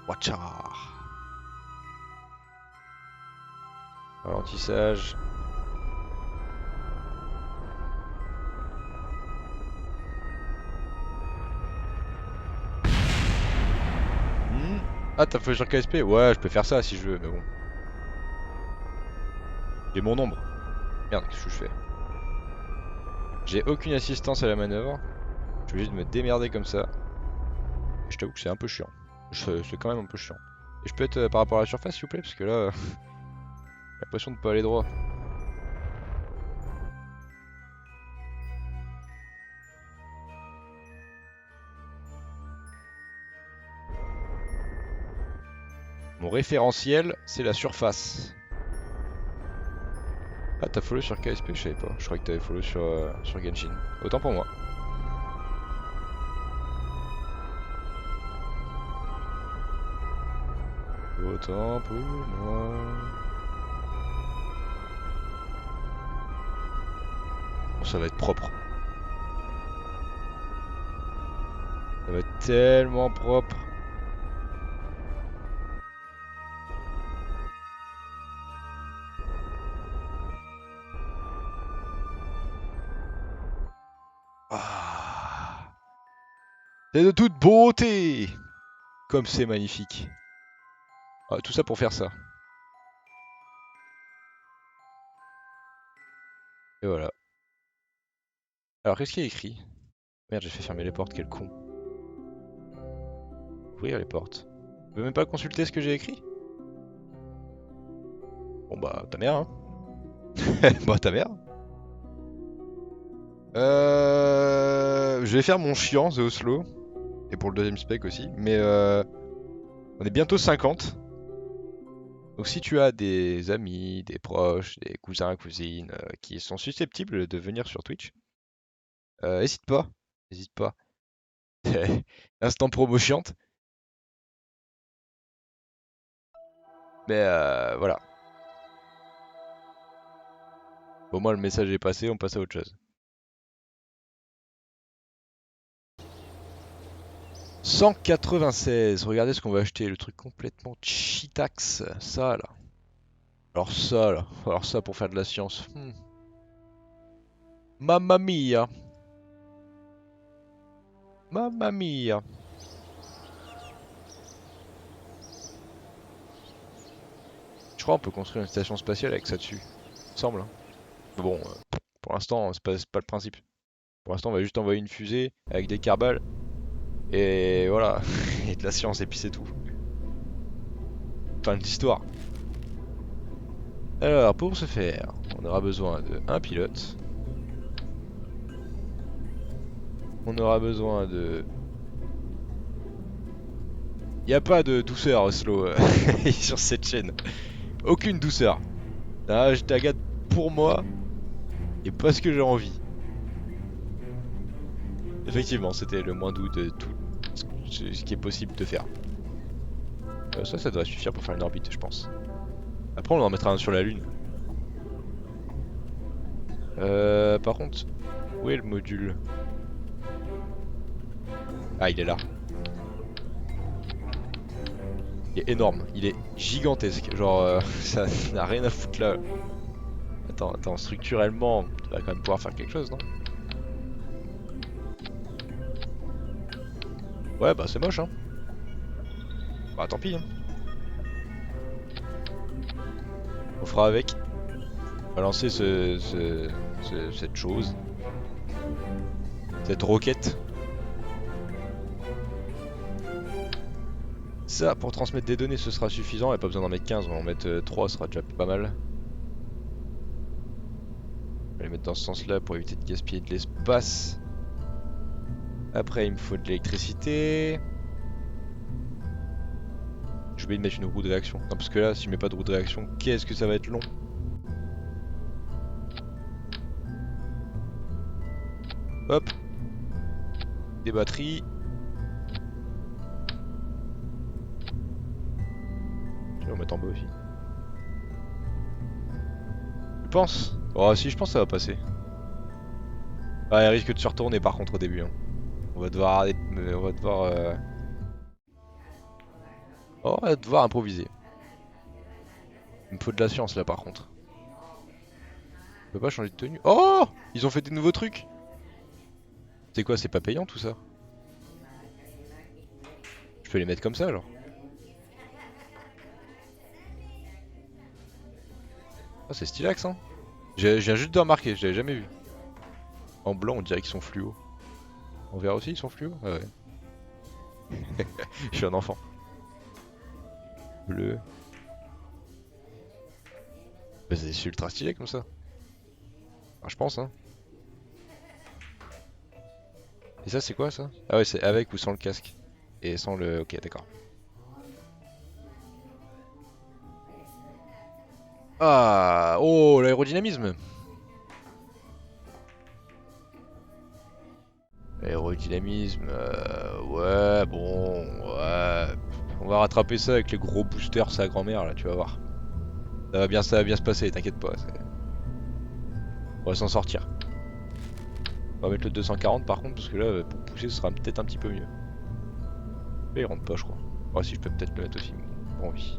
Watcha. Ralentissage. Ah, t'as fait sur KSP? Ouais, je peux faire ça si je veux, mais bon. J'ai mon ombre. Merde, qu'est-ce que je fais? J'ai aucune assistance à la manœuvre. Je suis obligé de me démerder comme ça. Et je t'avoue que c'est un peu chiant. C'est quand même un peu chiant. Et je peux être par rapport à la surface s'il vous plaît? Parce que là, j'ai l'impression de pas aller droit. Mon référentiel, c'est la surface. Ah, t'as follow sur KSP? Je savais pas. Je croyais que t'avais follow sur Genshin. Autant pour moi. Autant pour moi. Bon, ça va être propre. Ça va être tellement propre. Ah. C'est de toute beauté. Comme c'est magnifique. Ah, tout ça pour faire ça. Et voilà. Alors qu'est-ce qu'il y a écrit? Merde, j'ai fait fermer les portes, quel con. Ouvrir les portes. Tu veux même pas consulter ce que j'ai écrit? Bon bah ta mère hein. Bah ta mère. Je vais faire mon chiant, The Oslo. Et pour le deuxième spec aussi. Mais on est bientôt 50. Donc si tu as des amis, des proches, des cousins, cousines qui sont susceptibles de venir sur Twitch, hésite pas. Hésite pas. Instant promo chiante. Mais voilà. Au moins le message est passé, on passe à autre chose. 196, regardez ce qu'on va acheter, le truc complètement cheatax, ça là. Alors ça pour faire de la science. Mamma mia, mamma mia. Je crois qu'on peut construire une station spatiale avec ça dessus, il me semble. Hein. Mais bon, pour l'instant c'est pas le principe. Pour l'instant on va juste envoyer une fusée avec des carbales et voilà, et de la science et puis c'est tout. Fin de l'histoire. Alors pour ce faire, on aura besoin de un pilote. On aura besoin de... Y a pas de douceur Oslo sur cette chaîne. Aucune douceur. Là, je t'agate pour moi et parce que j'ai envie. Effectivement, c'était le moins doux de tout ce qui est possible de faire. Ça devrait suffire pour faire une orbite, je pense. Après, on en mettra un sur la Lune. Par contre, où est le module? Ah, il est là. Il est énorme, il est gigantesque. Genre, ça n'a rien à foutre là. Attends, structurellement, tu vas quand même pouvoir faire quelque chose, non? Ouais, bah c'est moche, hein. Bah tant pis, hein. On fera avec. On va lancer cette chose. Cette roquette. Ça, pour transmettre des données, ce sera suffisant. Il n'y a pas besoin d'en mettre 15, on va en mettre 3, ce sera déjà pas mal. On va les mettre dans ce sens-là pour éviter de gaspiller de l'espace. Après, il me faut de l'électricité. J'ai oublié de mettre une roue de réaction. Non, parce que là, si je mets pas de roue de réaction, qu'est-ce que ça va être long. Hop. Des batteries. Je vais en mettre en bas aussi. Tu penses? Oh si, je pense que ça va passer. Ah, il risque de se retourner par contre au début. Hein. On va devoir... On va devoir... Oh, on va devoir improviser. Il me faut de la science là par contre. On peut pas changer de tenue. Oh! Ils ont fait des nouveaux trucs! C'est quoi, c'est pas payant tout ça? Je peux les mettre comme ça alors? Ah, c'est stylax hein? Je viens juste de remarquer, je l'avais jamais vu. En blanc, on dirait qu'ils sont fluo. En vert aussi, ils sont fluo? Ah ouais. Je suis un enfant. Bleu. Bah, c'est ultra stylé comme ça. Ah, je pense hein. Et ça, c'est quoi ça? Ah ouais, c'est avec ou sans le casque. Et sans le... Ok, d'accord. Ah! Oh, l'aérodynamisme! Aérodynamisme, ouais, bon, ouais. On va rattraper ça avec les gros boosters, sa grand-mère, là, tu vas voir. Ça va bien se passer, t'inquiète pas. On va s'en sortir. On va mettre le 240 par contre, parce que là, pour pousser, ce sera peut-être un petit peu mieux. Là, il rentre pas, je crois. Oh, si, je peux peut-être le mettre aussi. Bon, oui.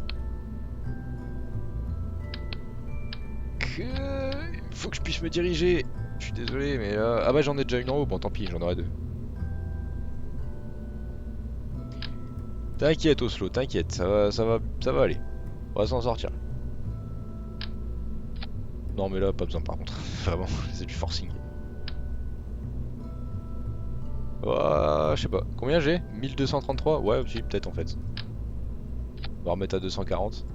Il faut que je puisse me diriger. Je suis désolé, mais là... Ah bah, j'en ai déjà une en haut, bon, tant pis, j'en aurai deux. T'inquiète Oslo, t'inquiète, ça va aller. On va s'en sortir. Non mais là pas besoin par contre. Vraiment, c'est du forcing. Oh, je sais pas. Combien j'ai? 1233? Ouais, si, peut-être en fait. On va remettre à 240.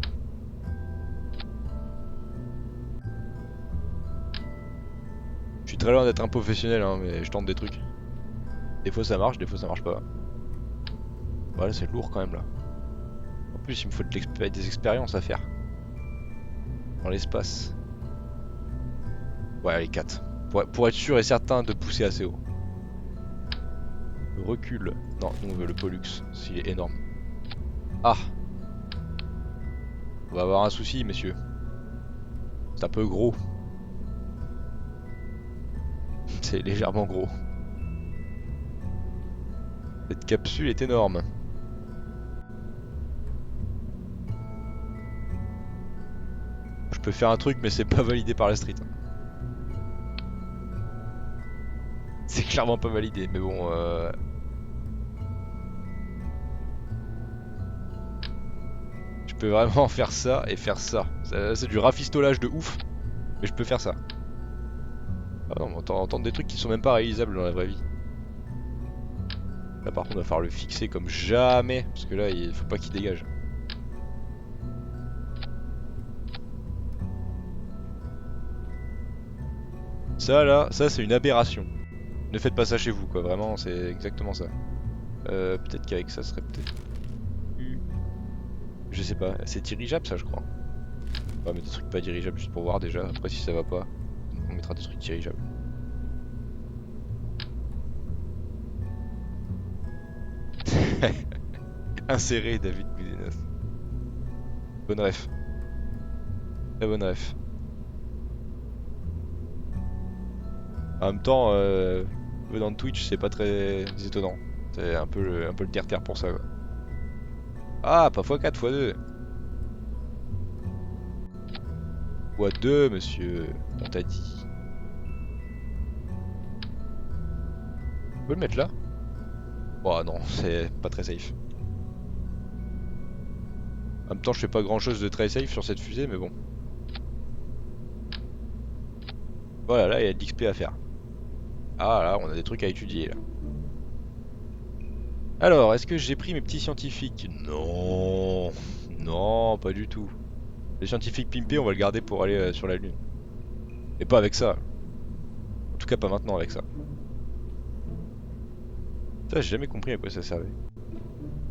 Je suis très loin d'être un professionnel, hein, mais je tente des trucs. Des fois ça marche, des fois ça marche pas. Voilà, c'est lourd quand même là. En plus, il me faut des expériences à faire. Dans l'espace. Ouais, allez, 4. Pour être sûr et certain de pousser assez haut. Le recul. Non, nous on veut le Pollux, s'il est énorme. Ah! On va avoir un souci, messieurs. C'est un peu gros. C'est légèrement gros. Cette capsule est énorme. Je peux faire un truc, mais c'est pas validé par la street. C'est clairement pas validé, mais bon. Je peux vraiment faire ça et faire ça. C'est du rafistolage de ouf, mais je peux faire ça. Ah non, on tente des trucs qui sont même pas réalisables dans la vraie vie. Là par contre, on va falloir le fixer comme jamais, parce que là, il faut pas qu'il dégage. Ça là, ça c'est une aberration. Ne faites pas ça chez vous, quoi. Vraiment, c'est exactement ça. Peut-être qu'avec ça, serait peut-être... Je sais pas. C'est dirigeable, ça, je crois. On va mettre des trucs pas dirigeables juste pour voir déjà. Après, si ça va pas, on mettra des trucs dirigeables. Insérer David Goudenas. Bonne ref. Très bonne ref. En même temps, venant de Twitch, c'est pas très étonnant. C'est un peu le terre-terre pour ça, quoi. Ah, pas x4, x2. x2, monsieur. On t'a dit. On peut le mettre là? Oh non, c'est pas très safe. En même temps, je fais pas grand chose de très safe sur cette fusée, mais bon. Voilà, là, il y a de l'XP à faire. Ah là, on a des trucs à étudier là. Alors, est-ce que j'ai pris mes petits scientifiques? Non, non, pas du tout. Les scientifiques pimpés, on va le garder pour aller sur la Lune. Et pas avec ça. En tout cas, pas maintenant avec ça. Ça, j'ai jamais compris à quoi ça servait.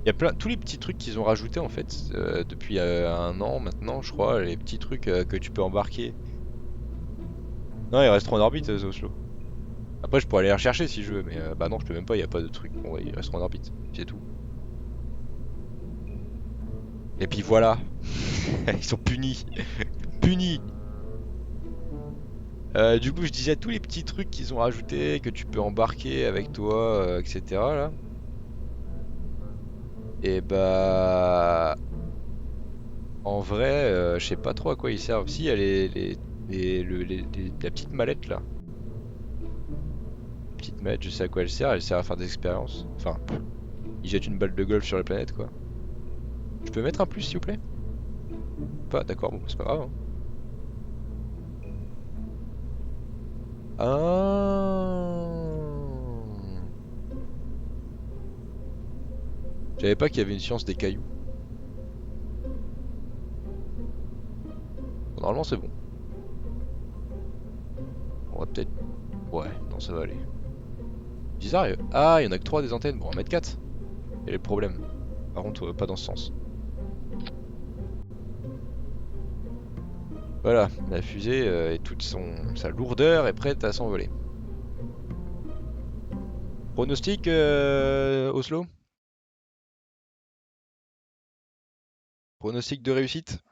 Il y a tous les petits trucs qu'ils ont rajoutés en fait depuis un an maintenant, je crois, les petits trucs que tu peux embarquer. Non, ils resteront en orbite, Oslo. Après, je pourrais aller les rechercher si je veux, mais bah non, je peux même pas, il n'y a pas de truc. Bon, ouais, ils resteront en orbite, c'est tout. Et puis voilà, ils sont punis. Punis. Du coup, je disais tous les petits trucs qu'ils ont rajoutés, que tu peux embarquer avec toi, etc. là. Et bah. En vrai, je sais pas trop à quoi ils servent. Si, il y a la petite mallette là. Petite mallette, je sais à quoi elle sert. Elle sert à faire des expériences. Enfin, ils jettent une balle de golf sur la planète quoi. Je peux mettre un plus s'il vous plaît? Pas, d'accord, bon, c'est pas grave. Hein. Ah. Je savais pas qu'il y avait une science des cailloux. Bon, normalement c'est bon. On va peut-être... Ouais, non ça va aller. Bizarre, ah, il y en a que 3 des antennes. Bon, on va mettre 4. Quel est le problème? Par contre, pas dans ce sens. Voilà, la fusée et toute sa lourdeur est prête à s'envoler. Pronostic, Oslo? Pronostic de réussite?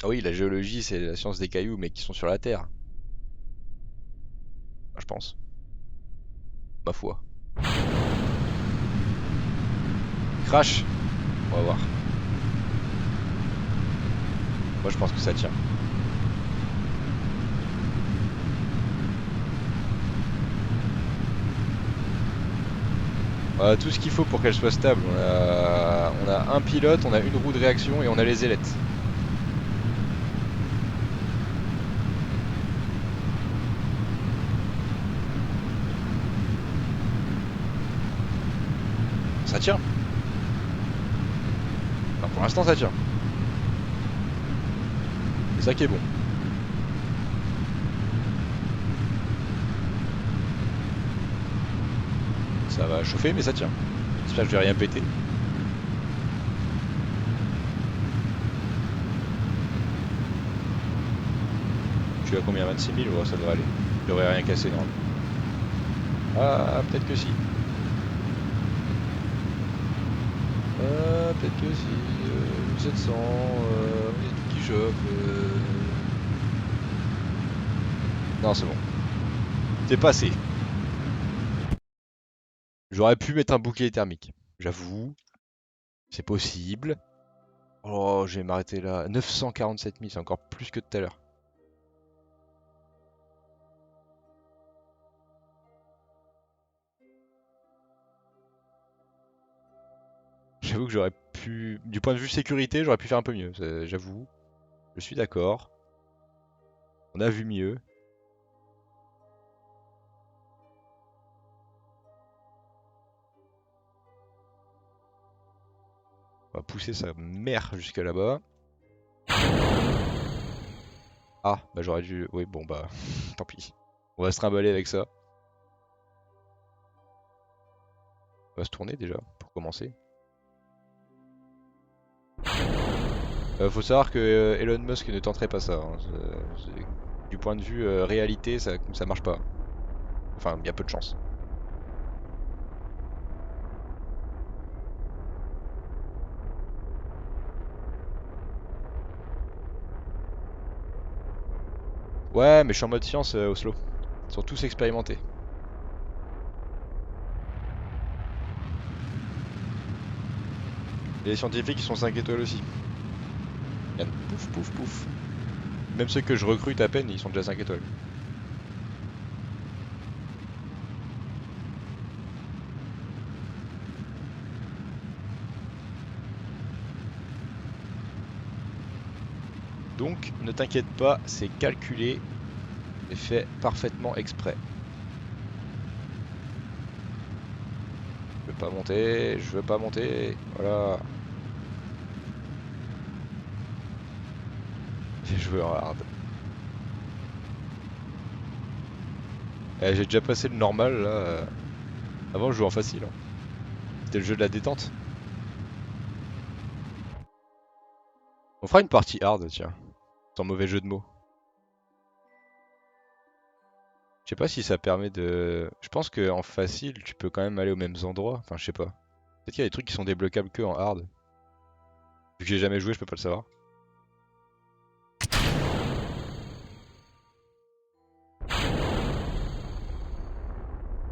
Ah oui, la géologie, c'est la science des cailloux, mais qui sont sur la Terre. Enfin, je pense. Ma foi. Crash! On va voir. Moi, je pense que ça tient. On a tout ce qu'il faut pour qu'elle soit stable. On a un pilote, on a une roue de réaction et on a les ailettes. Ça tient. Enfin, pour l'instant, ça tient. C'est ça qui est bon. Ça va chauffer, mais ça tient. J'espère que je vais rien péter. Je suis à combien? 26 000? Oh, ça devrait aller. Je devrais rien casser normalement. Ah, peut-être que si. Peut-être que si. 700. Il y a tout qui chope. Non, c'est bon. C'est passé. J'aurais pu mettre un bouclier thermique. J'avoue. C'est possible. Oh, je vais m'arrêter là. 947 000, c'est encore plus que tout à l'heure. J'avoue que j'aurais pu... Du point de vue sécurité, j'aurais pu faire un peu mieux. J'avoue. Je suis d'accord. On a vu mieux. On va pousser sa mère jusqu'à là-bas. Ah, bah j'aurais dû... Oui, bon bah... Tant pis. On va se trimballer avec ça. On va se tourner déjà, pour commencer. Faut savoir que Elon Musk ne tenterait pas ça, hein. Du point de vue réalité, ça marche pas. Enfin, il y a peu de chance. Ouais, mais je suis en mode science, Oslo. Ils sont tous expérimentés. Et les scientifiques, ils sont 5 étoiles aussi. Regarde, pouf, pouf, pouf. Même ceux que je recrute à peine, ils sont déjà 5 étoiles. Donc, ne t'inquiète pas, c'est calculé et fait parfaitement exprès. Je veux pas monter, je veux pas monter. Voilà. Je veux un hard. J'ai déjà passé le normal là. Avant, je jouais en facile, hein. C'était le jeu de la détente. On fera une partie hard, tiens. Sans mauvais jeu de mots. Je sais pas si ça permet de... Je pense qu'en facile, tu peux quand même aller aux mêmes endroits. Enfin, je sais pas. Peut-être qu'il y a des trucs qui sont débloquables que en hard. Vu que j'ai jamais joué, je peux pas le savoir.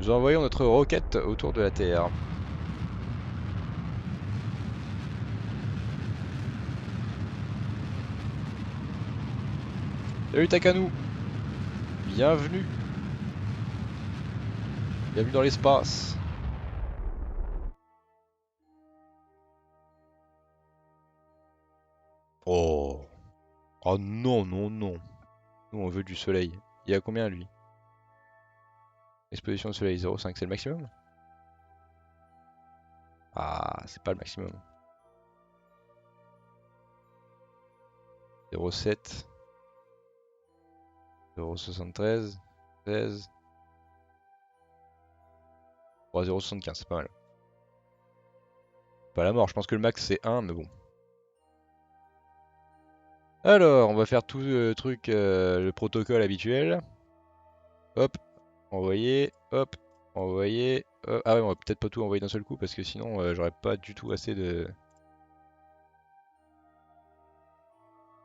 Nous envoyons notre roquette autour de la Terre. Salut Takanu! Bienvenue! Bienvenue dans l'espace! Oh! Oh non, non, non! Nous on veut du soleil. Il y a combien lui? Exposition de soleil 0,5, c'est le maximum? Ah, c'est pas le maximum. 0,7. 0,73. 16. Oh, 0,75, c'est pas mal. Pas la mort, je pense que le max c'est 1, mais bon. Alors, on va faire tout le truc, le protocole habituel. Hop, envoyer, hop, envoyer. Ah ouais, on va peut-être pas tout envoyer d'un seul coup parce que sinon j'aurais pas du tout assez de...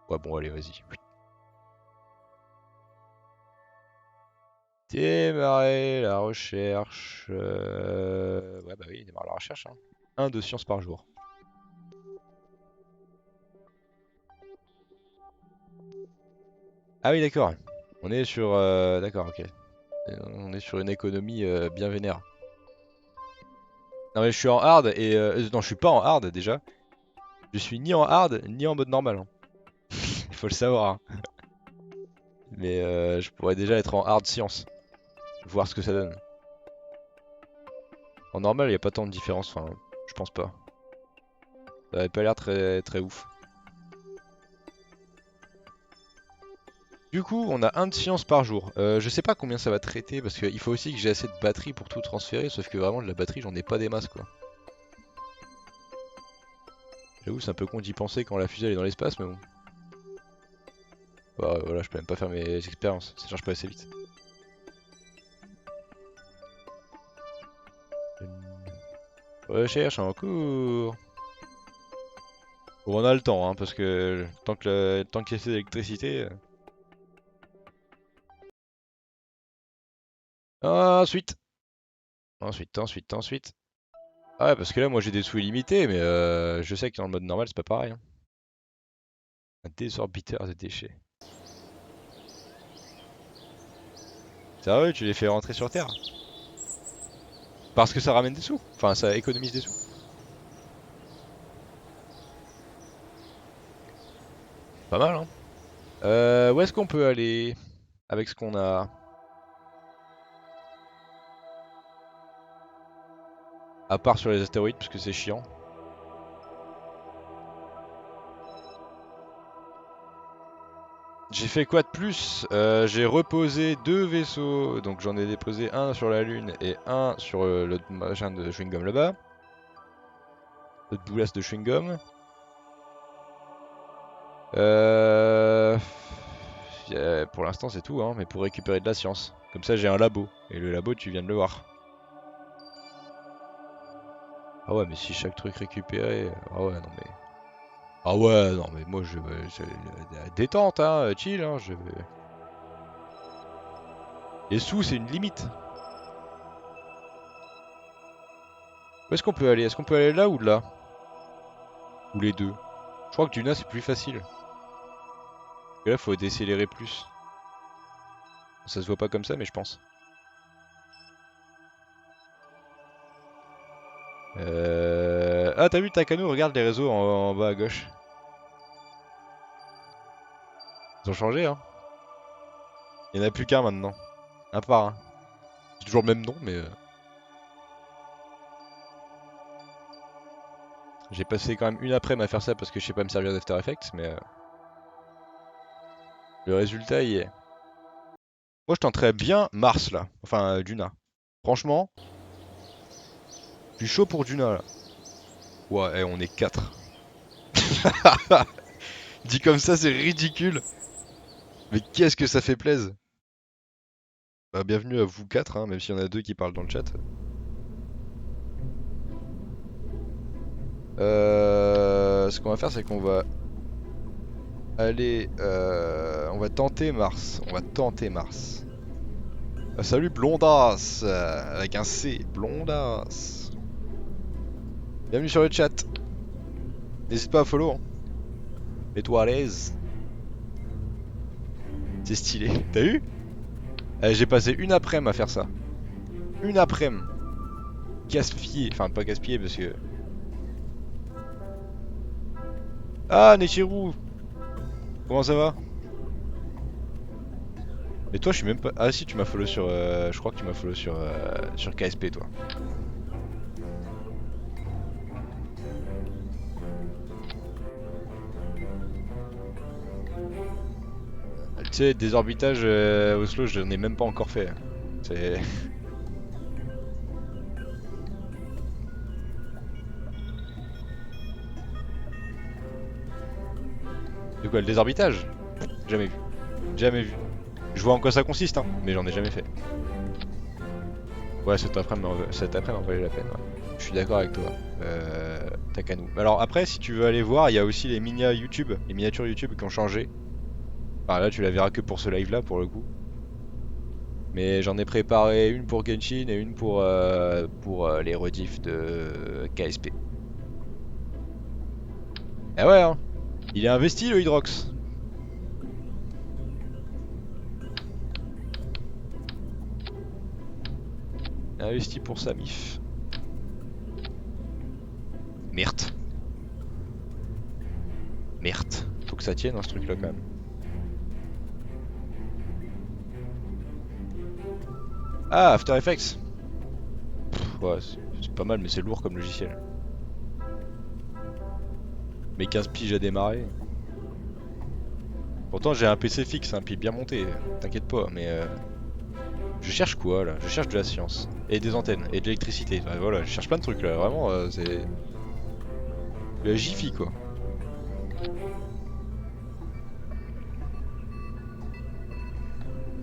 Ouais bon allez vas-y. Démarrer la recherche. Ouais bah oui, démarrer la recherche, hein. 1 de science par jour. Ah oui d'accord. On est sur... D'accord, ok. On est sur une économie bien vénère. Non mais je suis en hard et... non je suis pas en hard déjà. Je suis ni en hard ni en mode normal, hein. Il faut le savoir, hein. Mais je pourrais déjà être en hard science. Voir ce que ça donne. En normal, il a pas tant de différence, enfin, je pense pas. Ça avait pas l'air très, très ouf. Du coup, on a un de science par jour. Je sais pas combien ça va traiter parce qu'il faut aussi que j'ai assez de batterie pour tout transférer. Sauf que vraiment, de la batterie, j'en ai pas des masses quoi. J'avoue, c'est un peu con d'y penser quand la fusée elle est dans l'espace, mais bon. Bah, voilà, je peux même pas faire mes expériences. Ça charge pas assez vite. Recherche en cours. Bon, on a le temps, hein, parce que tant qu'il y a assez d'électricité. Ensuite. Ensuite. Ah ouais, parce que là, moi j'ai des sous illimités, mais je sais que dans le mode normal, c'est pas pareil, hein. Un désorbiteur de déchets. Sérieux, tu les fais rentrer sur Terre? Parce que ça ramène des sous. Enfin, ça économise des sous. Pas mal, hein. Où est-ce qu'on peut aller avec ce qu'on a? À part sur les astéroïdes, parce que c'est chiant. J'ai fait quoi de plus? J'ai reposé deux vaisseaux. Donc j'en ai déposé un sur la Lune et un sur le machin de chewing-gum là-bas. L'autre boulasse de chewing-gum. Euh... Pour l'instant c'est tout, hein, mais pour récupérer de la science. Comme ça j'ai un labo. Et le labo tu viens de le voir. Ah ouais mais si chaque truc récupéré... Ah ouais non mais... Ah ouais non mais moi détente hein, chill hein, je... Les sous c'est une limite. Où est-ce qu'on peut aller? Est-ce qu'on peut aller là ou là? Ou les deux? Je crois que Duna c'est plus facile. Parce que là faut décélérer plus. Ça se voit pas comme ça mais je pense. Ah t'as vu Takano, regarde les réseaux en bas à gauche. Ils ont changé hein. Il y en a plus qu'un maintenant. Un par un. C'est toujours le même nom mais... J'ai passé quand même une après-midi à faire ça parce que je sais pas me servir d'After Effects mais... Le résultat y est. Moi je tenterais bien Mars là. Enfin Duna. Franchement, je suis chaud pour Duna là. Ouais, on est 4. Dit comme ça c'est ridicule. Mais qu'est-ce que ça fait plaisir. Bah bienvenue à vous 4 hein, même s'il y en a 2 qui parlent dans le chat. Ce qu'on va faire c'est qu'on va aller... on va tenter Mars. On va tenter Mars. Salut Blondas avec un C. Blondas. Bienvenue sur le chat. N'hésite pas à follow. Hein. Mets-toi à l'aise. C'est stylé. T'as vu? J'ai passé une après-midi à faire ça. Une après-midi. Gaspillé. Enfin pas gaspillé parce que... Ah Nechiru. Comment ça va? Et toi je suis même pas... Ah si tu m'as follow sur... Je crois que tu m'as follow sur KSP toi. Tu sais, des orbitages Oslo, je n'ai même pas encore fait. C'est... De quoi, le désorbitage? Jamais vu. Jamais vu. Je vois en quoi ça consiste, hein, mais j'en ai jamais fait. Ouais, cet après-midi en valait la peine, ouais. Je suis d'accord avec toi. Takano. Alors après, si tu veux aller voir, il y a aussi les miniatures YouTube qui ont changé. Enfin là, tu la verras que pour ce live-là, pour le coup. Mais j'en ai préparé une pour Genshin et une pour les rediffs de KSP. Ah ouais, hein. Il est investi le Hydrox. Il est investi pour sa mif. Merde. Merde. Faut que ça tienne hein, ce truc là quand même. Ah, After Effects. Pff, ouais, c'est pas mal mais c'est lourd comme logiciel. Mais 15 piges à démarrer. Pourtant j'ai un PC fixe, un puis bien monté, t'inquiète pas, mais je cherche quoi là? Je cherche de la science. Et des antennes, et de l'électricité. Ouais, voilà, je cherche plein de trucs là, vraiment, c'est... La Jiffy quoi.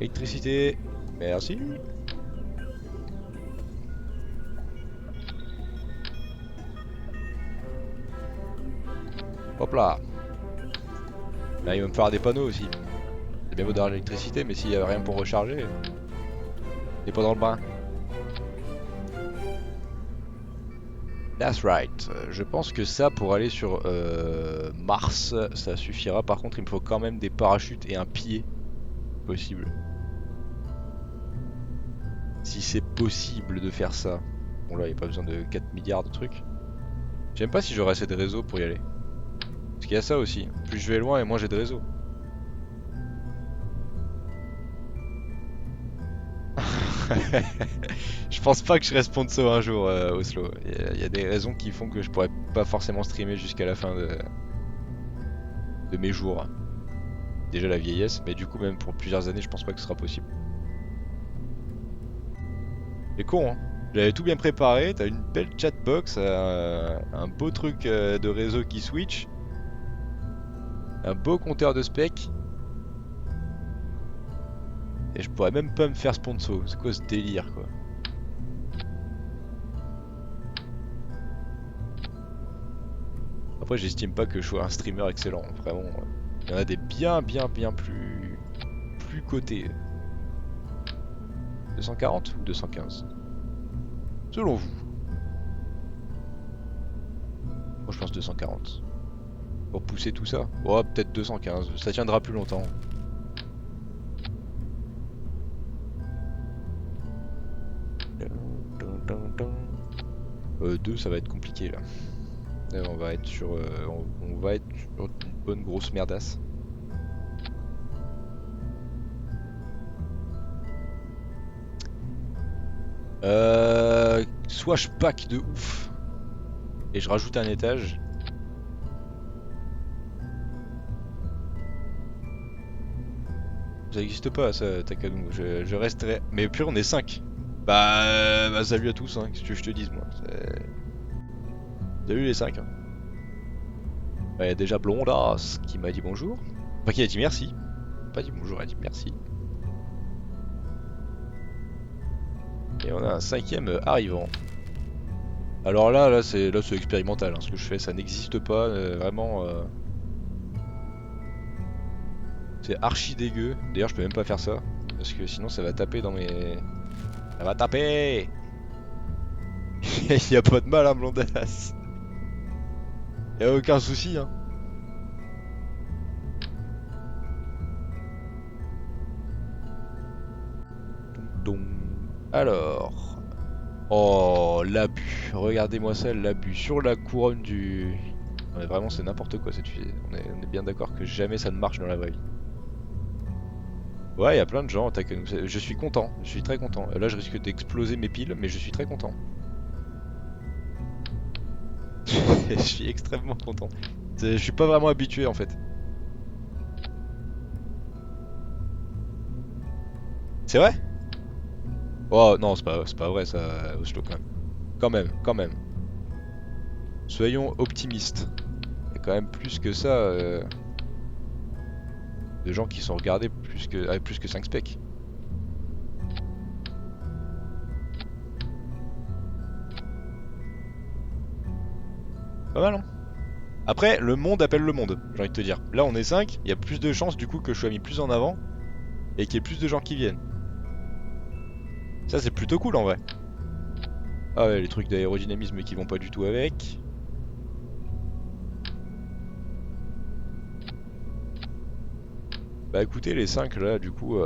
Électricité, merci. Hop là. Là il va me falloir des panneaux aussi. C'est bien beau d'avoir l'électricité, mais s'il y a rien pour recharger, t'es pas dans le bain. That's right. Je pense que ça, pour aller sur Mars, ça suffira. Par contre, il me faut quand même des parachutes et un pied possible. Si c'est possible de faire ça. Bon là, il n'y a pas besoin de 4 milliards de trucs. Je sais même pas si j'aurai assez de réseau pour y aller. Parce qu'il y a ça aussi. Plus je vais loin et moins j'ai de réseau. Je pense pas que je serai sponsor un jour, Oslo. Il y a des raisons qui font que je pourrais pas forcément streamer jusqu'à la fin de mes jours. Déjà la vieillesse, mais du coup même pour plusieurs années je pense pas que ce sera possible. C'est con hein. J'avais tout bien préparé, t'as une belle chatbox, un beau truc de réseau qui switch, un beau compteur de spec. Et je pourrais même pas me faire sponsor, c'est quoi ce délire quoi? Après j'estime pas que je sois un streamer excellent, vraiment. Il y en a des bien plus cotés. 240 ou 215? Selon vous. Moi je pense 240. Pour pousser tout ça. Oh peut-être 215, ça tiendra plus longtemps. Deux ça va être compliqué là. On va être sur on va être sur une bonne grosse merdasse. Soit je pack de ouf et je rajoute un étage. Ça n'existe pas ça, Takadou. Je resterai. Mais puis on est 5. Bah salut à tous, hein. Qu'est-ce que je te dise moi. Salut les 5. Hein. Bah, y a déjà Blondas qui m'a dit bonjour. Enfin qui a dit merci. Pas dit bonjour, elle a dit merci. Et on a un 5ème arrivant. Alors là c'est expérimental. Hein. Ce que je fais, ça n'existe pas vraiment. C'est archi dégueu. D'ailleurs, je peux même pas faire ça parce que sinon ça va taper dans mes. Ça va taper. Y a pas de mal, hein, Blondas. Y'a aucun souci, hein. Alors. Oh, l'abus. Regardez-moi ça, l'abus. Sur la couronne du... Non, mais vraiment, c'est n'importe quoi cette fusée. On est bien d'accord que jamais ça ne marche dans la vraie vie. Ouais, il y a plein de gens. Je suis content. Je suis très content. Là, je risque d'exploser mes piles, mais je suis très content. Je suis extrêmement content. Je suis pas vraiment habitué en fait. C'est vrai? Oh non, c'est pas vrai ça, Oslo quand même. Quand même. Soyons optimistes. Il y a quand même plus que ça de gens qui sont regardés plus que 5 specs. Pas mal, hein? Après, le monde appelle le monde, j'ai envie de te dire. Là, on est 5, il y a plus de chances du coup que je sois mis plus en avant et qu'il y ait plus de gens qui viennent. Ça, c'est plutôt cool en vrai. Ah ouais, les trucs d'aérodynamisme qui vont pas du tout avec. Bah écoutez, les 5 là, du coup,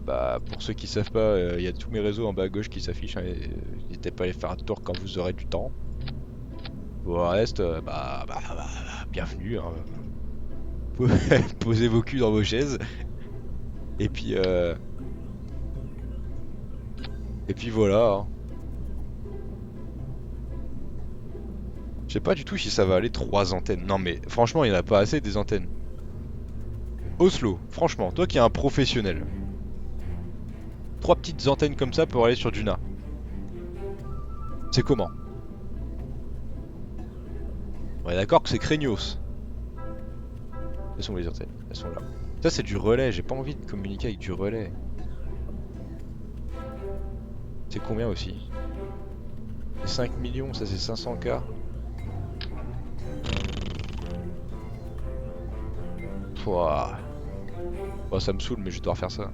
bah pour ceux qui savent pas, il y a tous mes réseaux en bas à gauche qui s'affichent. Hein, n'hésitez pas à aller faire un tour quand vous aurez du temps. Pour le reste, bienvenue. Hein. Posez vos culs dans vos chaises. Et puis, voilà. Hein. Je sais pas du tout si ça va aller 3 antennes. Non mais franchement, il n'y en a pas assez des antennes. Oslo, franchement, toi qui es un professionnel. 3 petites antennes comme ça pour aller sur Duna. C'est comment? On est d'accord que c'est craignos. Elles sont où les antennes? Elles sont là. Ça c'est du relais, j'ai pas envie de communiquer avec du relais. C'est combien aussi? 5 millions, ça c'est 500K. Pouah. Bon, ça me saoule mais je dois refaire ça.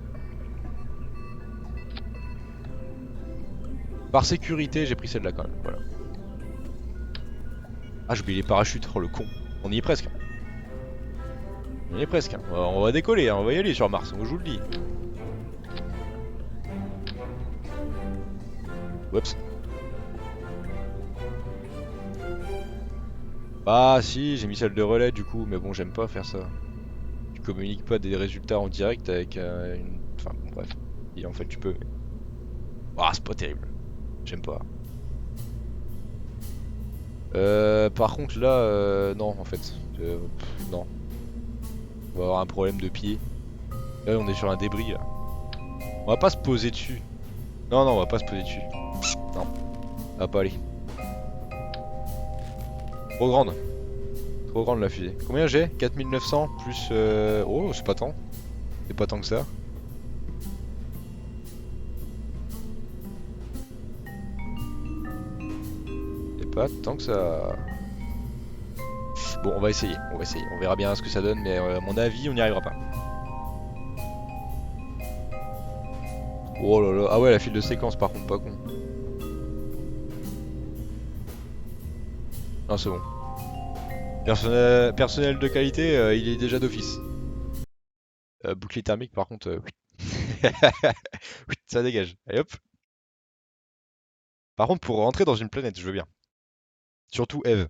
Par sécurité j'ai pris celle-là quand même, voilà. Ah j'ai oublié les parachutes, oh le con. On y est presque. On y est presque. Hein. On va décoller, hein. On va y aller sur Mars, je vous le dis. Oups. Ah si, j'ai mis celle de relais du coup, mais bon j'aime pas faire ça. Tu communiques pas des résultats en direct avec une... Enfin bon bref. Et en fait tu peux. Mais... Ah c'est pas terrible. J'aime pas. Par contre là, non en fait. Non. On va avoir un problème de pied. Là on est sur un débris là. On va pas se poser dessus. Non non on va pas se poser dessus. Non. Ça va pas aller. Trop grande. Trop grande la fusée. Combien j'ai? 4900 plus... Oh c'est pas tant. C'est pas tant que ça. C'est pas tant que ça. Bon on va essayer. On verra bien ce que ça donne mais à mon avis on n'y arrivera pas. Oh là là. Ah ouais la file de séquence par contre pas con. Non c'est bon. Personnel de qualité, il est déjà d'office. Bouclier thermique par contre, oui. Oui, ça dégage. Allez hop. Par contre pour rentrer dans une planète, je veux bien. Surtout Eve.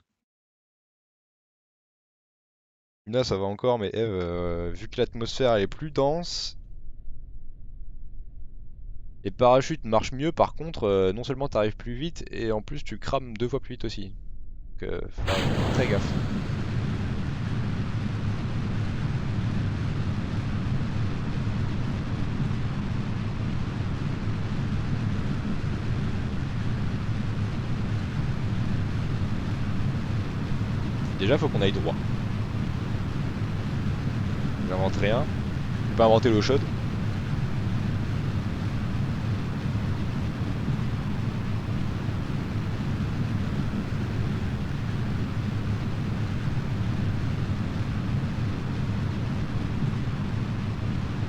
Luna ça va encore, mais Eve, vu que l'atmosphère elle est plus dense, les parachutes marchent mieux par contre, non seulement t'arrives plus vite, et en plus tu crames 2 fois plus vite aussi. Donc faut faire très gaffe. Déjà faut qu'on aille droit. J'invente rien. Je vais pas inventer l'eau chaude.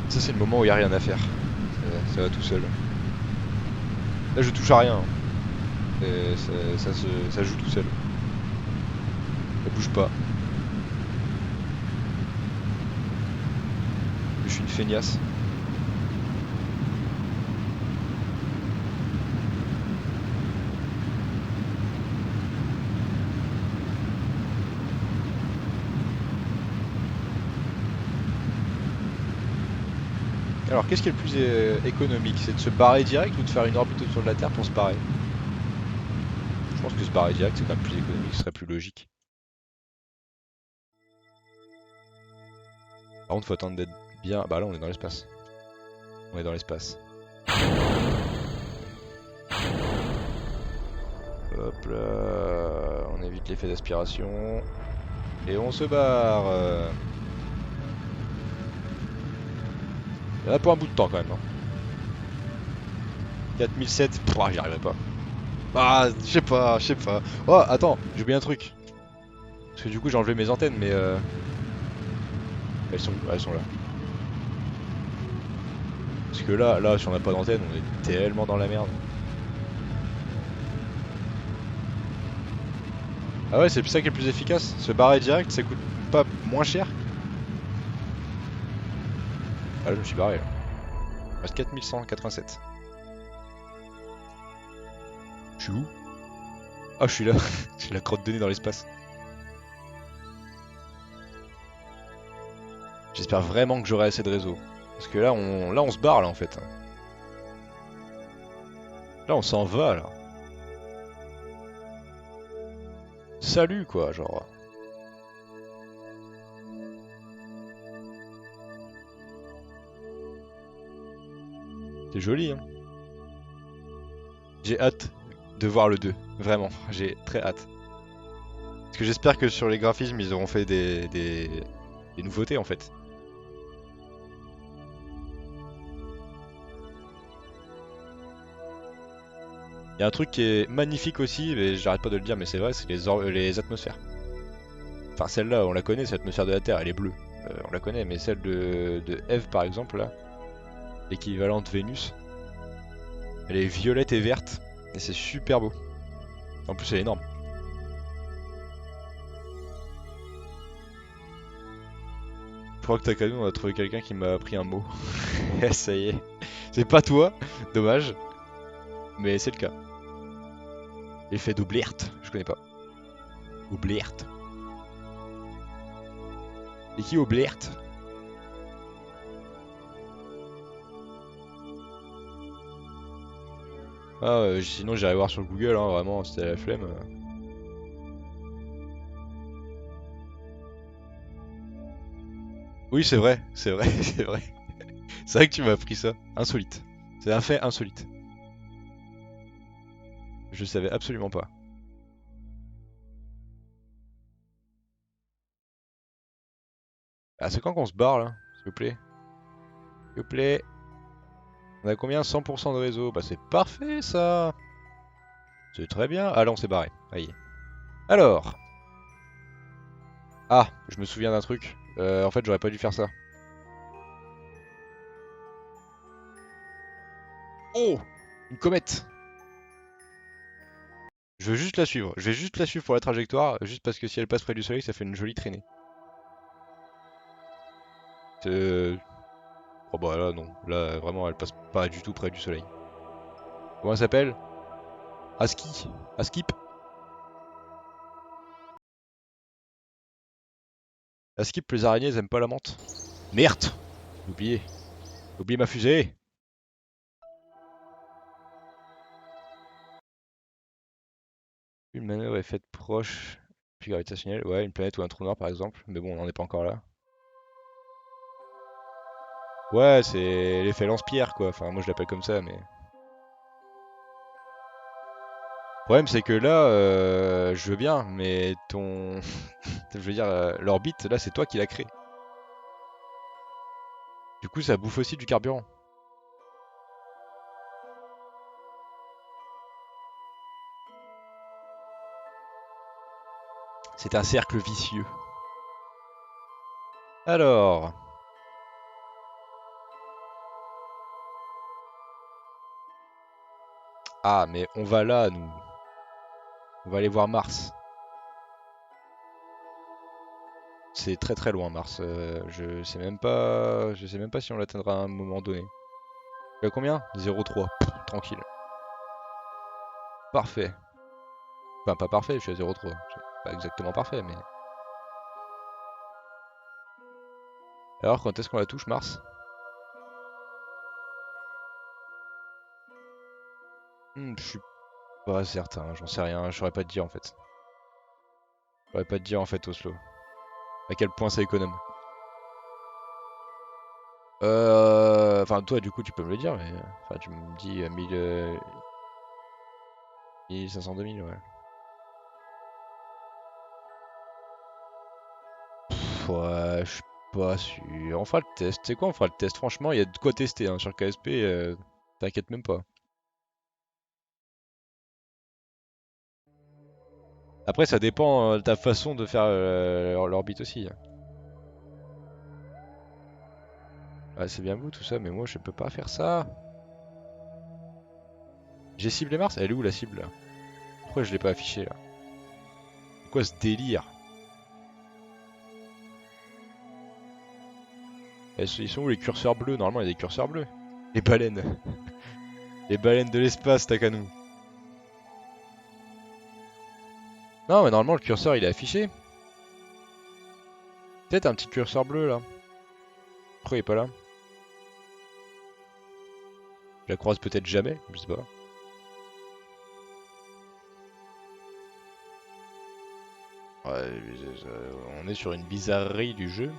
Ça c'est le moment où il n'y a rien à faire. Ça va tout seul. Là je touche à rien. Et ça joue tout seul. Ça bouge pas. Je suis une feignasse. Alors qu'est-ce qui est le plus économique? C'est de se barrer direct ou de faire une orbite autour de la Terre pour se barrer? Je pense que se barrer direct c'est quand même plus économique, ce serait plus logique. Par contre faut attendre d'être bien... Bah là on est dans l'espace. On est dans l'espace. Hop là, on évite l'effet d'aspiration. Et on se barre. Il y en a pour un bout de temps quand même. Hein. 4007, j'y arriverai pas. Ah, je sais pas. Oh, attends, j'ai oublié un truc. Parce que du coup j'ai enlevé mes antennes, mais elles sont là. Parce que là, si on n'a pas d'antenne, on est tellement dans la merde. Ah ouais, c'est ça qui est le plus efficace. Se barrer direct, ça coûte pas moins cher. Ah là, je me suis barré là. Il reste 4187. Je suis où? Ah, je suis là. J'ai la crotte de nez dans l'espace. J'espère vraiment que j'aurai assez de réseau. Parce que là on se barre là en fait. Là on s'en va là. Salut quoi, genre. C'est joli hein. J'ai hâte de voir le 2. Vraiment, j'ai très hâte. Parce que j'espère que sur les graphismes ils auront fait des nouveautés en fait. Il y a un truc qui est magnifique aussi, mais j'arrête pas de le dire, mais c'est vrai, c'est les atmosphères. Enfin, celle-là, on la connaît, cette atmosphère de la Terre, elle est bleue. On la connaît, mais celle de Eve, par exemple, là, l'équivalent de Vénus, elle est violette et verte, et c'est super beau. En plus, elle est énorme. Je crois que Takano, on a trouvé quelqu'un qui m'a appris un mot. Ça y est. C'est pas toi, dommage, mais c'est le cas. L'effet d'Oblert, je connais pas. Oblert. Et qui Oblert? Ah, sinon j'irai voir sur Google, hein, vraiment, c'était la flemme. Oui, c'est vrai, c'est vrai, c'est vrai. C'est vrai que tu m'as appris ça. Insolite. C'est un fait insolite. Je savais absolument pas. Ah, c'est quand qu'on se barre là? S'il vous plaît. S'il vous plaît. On a combien? 100% de réseau. Bah c'est parfait ça. C'est très bien. Ah là on s'est barré. Aïe. Alors. Ah, je me souviens d'un truc. En fait j'aurais pas dû faire ça. Oh! Une comète! Je veux juste la suivre. Je vais juste la suivre pour la trajectoire. Juste parce que si elle passe près du soleil, ça fait une jolie traînée. Oh bah là non. Là vraiment elle passe pas du tout près du soleil. Comment elle s'appelle? Aski. Askip? Askip, les araignées elles aiment pas la menthe. Merde! J'ai oublié. J'ai oublié ma fusée! Une manœuvre est faite proche, puis gravitationnelle. Ouais, une planète ou un trou noir par exemple. Mais bon, on n'en est pas encore là. Ouais, c'est l'effet lance-pierre quoi. Enfin, moi je l'appelle comme ça, mais. Le problème c'est que là, je veux bien, mais ton. Je veux dire, l'orbite, là c'est toi qui l'as créé. Du coup, ça bouffe aussi du carburant. C'est un cercle vicieux. Alors. Ah, mais on va là, nous. On va aller voir Mars. C'est très très loin Mars. Je sais même pas si on l'atteindra à un moment donné. Tu as combien? 0,3. Tranquille. Parfait. Enfin pas parfait, je suis à 0,3. C'est pas exactement parfait, mais. Alors quand est-ce qu'on la touche Mars? Je suis pas certain, j'en sais rien, je saurais pas te dire en fait. Je saurais pas te dire en fait Oslo. À quel point c'est économe. Enfin toi du coup tu peux me le dire, mais. Enfin tu me dis 1500 2000 ouais. Ouais, je suis pas sûr. On fera le test. C'est quoi, on fera le test. Franchement, il y a de quoi tester hein, sur KSP. T'inquiète même pas. Après, ça dépend de ta façon de faire l'orbite aussi, hein. Ouais, c'est bien beau tout ça, mais moi je peux pas faire ça. J'ai ciblé Mars? Elle est où la cible là? Pourquoi je l'ai pas affiché là? C'est quoi ce délire? Ils sont où les curseurs bleus? Normalement, il y a des curseurs bleus. Les baleines. Les baleines de l'espace, Takanu. Non, mais normalement le curseur il est affiché. Peut-être un petit curseur bleu là. Pourquoi il est pas là? Je la croise peut-être jamais, je sais pas. Ouais, on est sur une bizarrerie du jeu.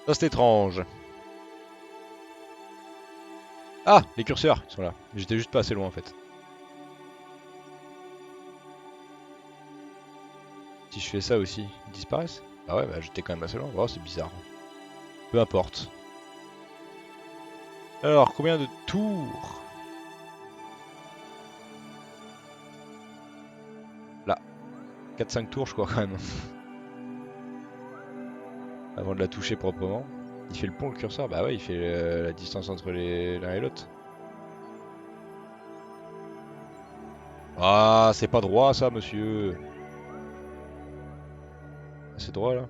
Ça c'est étrange. Ah, les curseurs, ils sont là. J'étais juste pas assez loin en fait. Si je fais ça aussi, ils disparaissent? Ah ouais, bah j'étais quand même assez loin. Oh, c'est bizarre. Peu importe. Alors, combien de tours? Là. 4-5 tours, je crois, quand même. Avant de la toucher proprement. Il fait le pont, le curseur? Bah ouais, il fait la distance entre l'un et l'autre. Ah, c'est pas droit ça, monsieur. C'est droit là?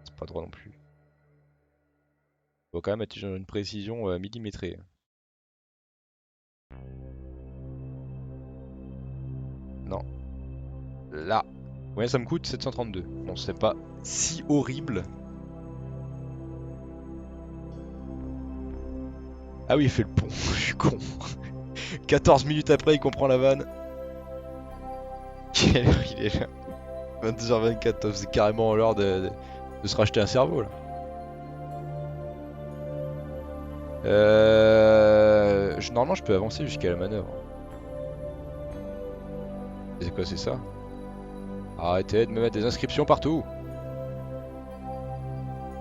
C'est pas droit non plus. Faut quand même être dans une précision millimétrée. Non. Là. Combien ça me coûte? 732. Bon, c'est pas si horrible. Ah oui, il fait le pont. Je suis con. 14 minutes après, il comprend la vanne. Quelle heure il est là? 22h24, c'est carrément l'heure de se racheter un cerveau là. Normalement, je peux avancer jusqu'à la manœuvre. C'est quoi, c'est ça? Arrêtez de me mettre des inscriptions partout!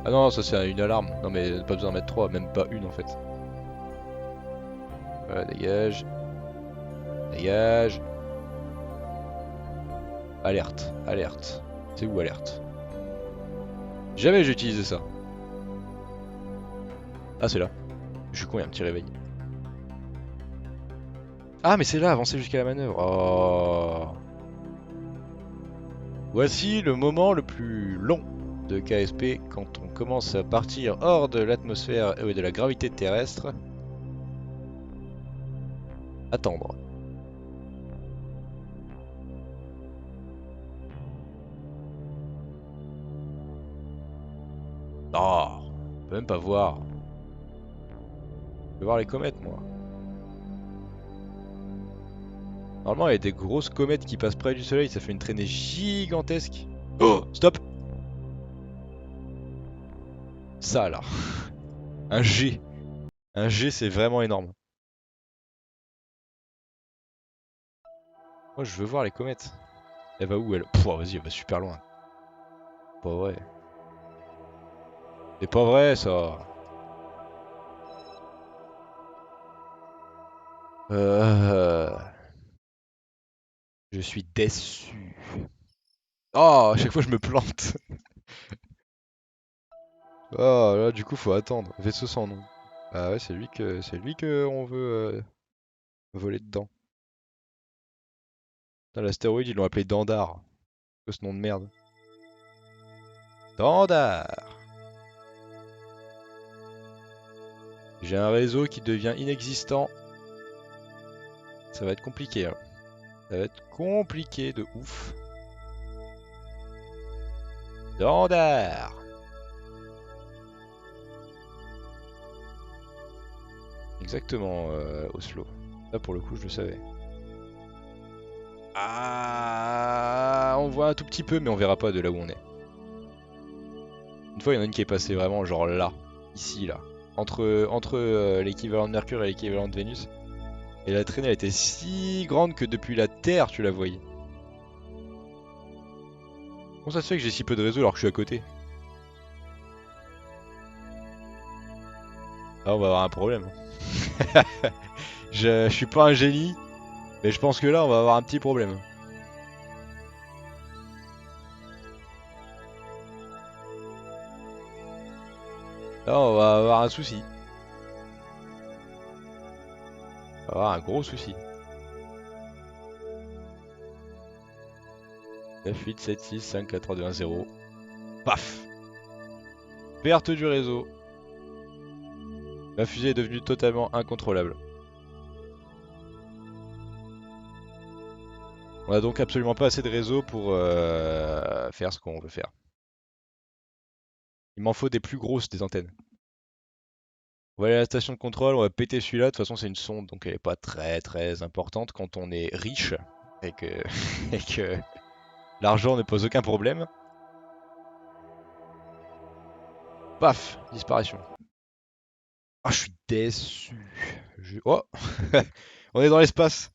Ah non, ça c'est une alarme. Non mais pas besoin d'en mettre 3, même pas une en fait. Voilà, dégage. Dégage. Alerte, alerte. C'est où alerte? Jamais j'ai utilisé ça. Ah c'est là. Je suis con, il y a un petit réveil. Ah mais c'est là, avancer jusqu'à la manœuvre. Oh. Voici le moment le plus long de KSP quand on commence à partir hors de l'atmosphère et de la gravité terrestre. Attendre. Ah, on peut même pas voir. Je peux voir les comètes moi. Normalement il y a des grosses comètes qui passent près du soleil, ça fait une traînée gigantesque. Oh, stop! Ça là. Un G. Un G c'est vraiment énorme. Moi je veux voir les comètes. Elle va où elle? Pouah, vas-y, elle va super loin. Pas vrai. C'est pas vrai ça. Euh... Je suis déçu. Oh, à chaque fois je me plante. Oh là, du coup faut attendre. Vaisseau sans nom. Ah ouais, c'est lui que on veut voler dedans. Putain, l'astéroïde ils l'ont appelé Dandar. C'est quoi ce nom de merde? Dandar. J'ai un réseau qui devient inexistant. Ça va être compliqué hein. Ça va être compliqué de ouf. Dandar. Exactement, Oslo. Là pour le coup je le savais. Ah, on voit un tout petit peu mais on verra pas de là où on est. Une fois il y en a une qui est passée vraiment genre là. Ici là. Entre l'équivalent de Mercure et l'équivalent de Vénus. Et la traînée elle était si grande que depuis la Terre tu la voyais. Comment ça se fait que j'ai si peu de réseau alors que je suis à côté? Ah on va avoir un problème. Je suis pas un génie, mais je pense que là on va avoir un petit problème. Là on va avoir un souci. On va avoir un gros souci. 9, 8, 7, 6, 5, 4, 3, 2, 1, 0. Paf! Perte du réseau. Ma fusée est devenue totalement incontrôlable. On a donc absolument pas assez de réseau pour faire ce qu'on veut faire. Il m'en faut des plus grosses, des antennes. On va aller à la station de contrôle, on va péter celui-là. De toute façon, c'est une sonde, donc elle est pas très importante quand on est riche et que, et que l'argent ne pose aucun problème. Paf, disparition. Ah, je suis déçu. Oh, on est dans l'espace.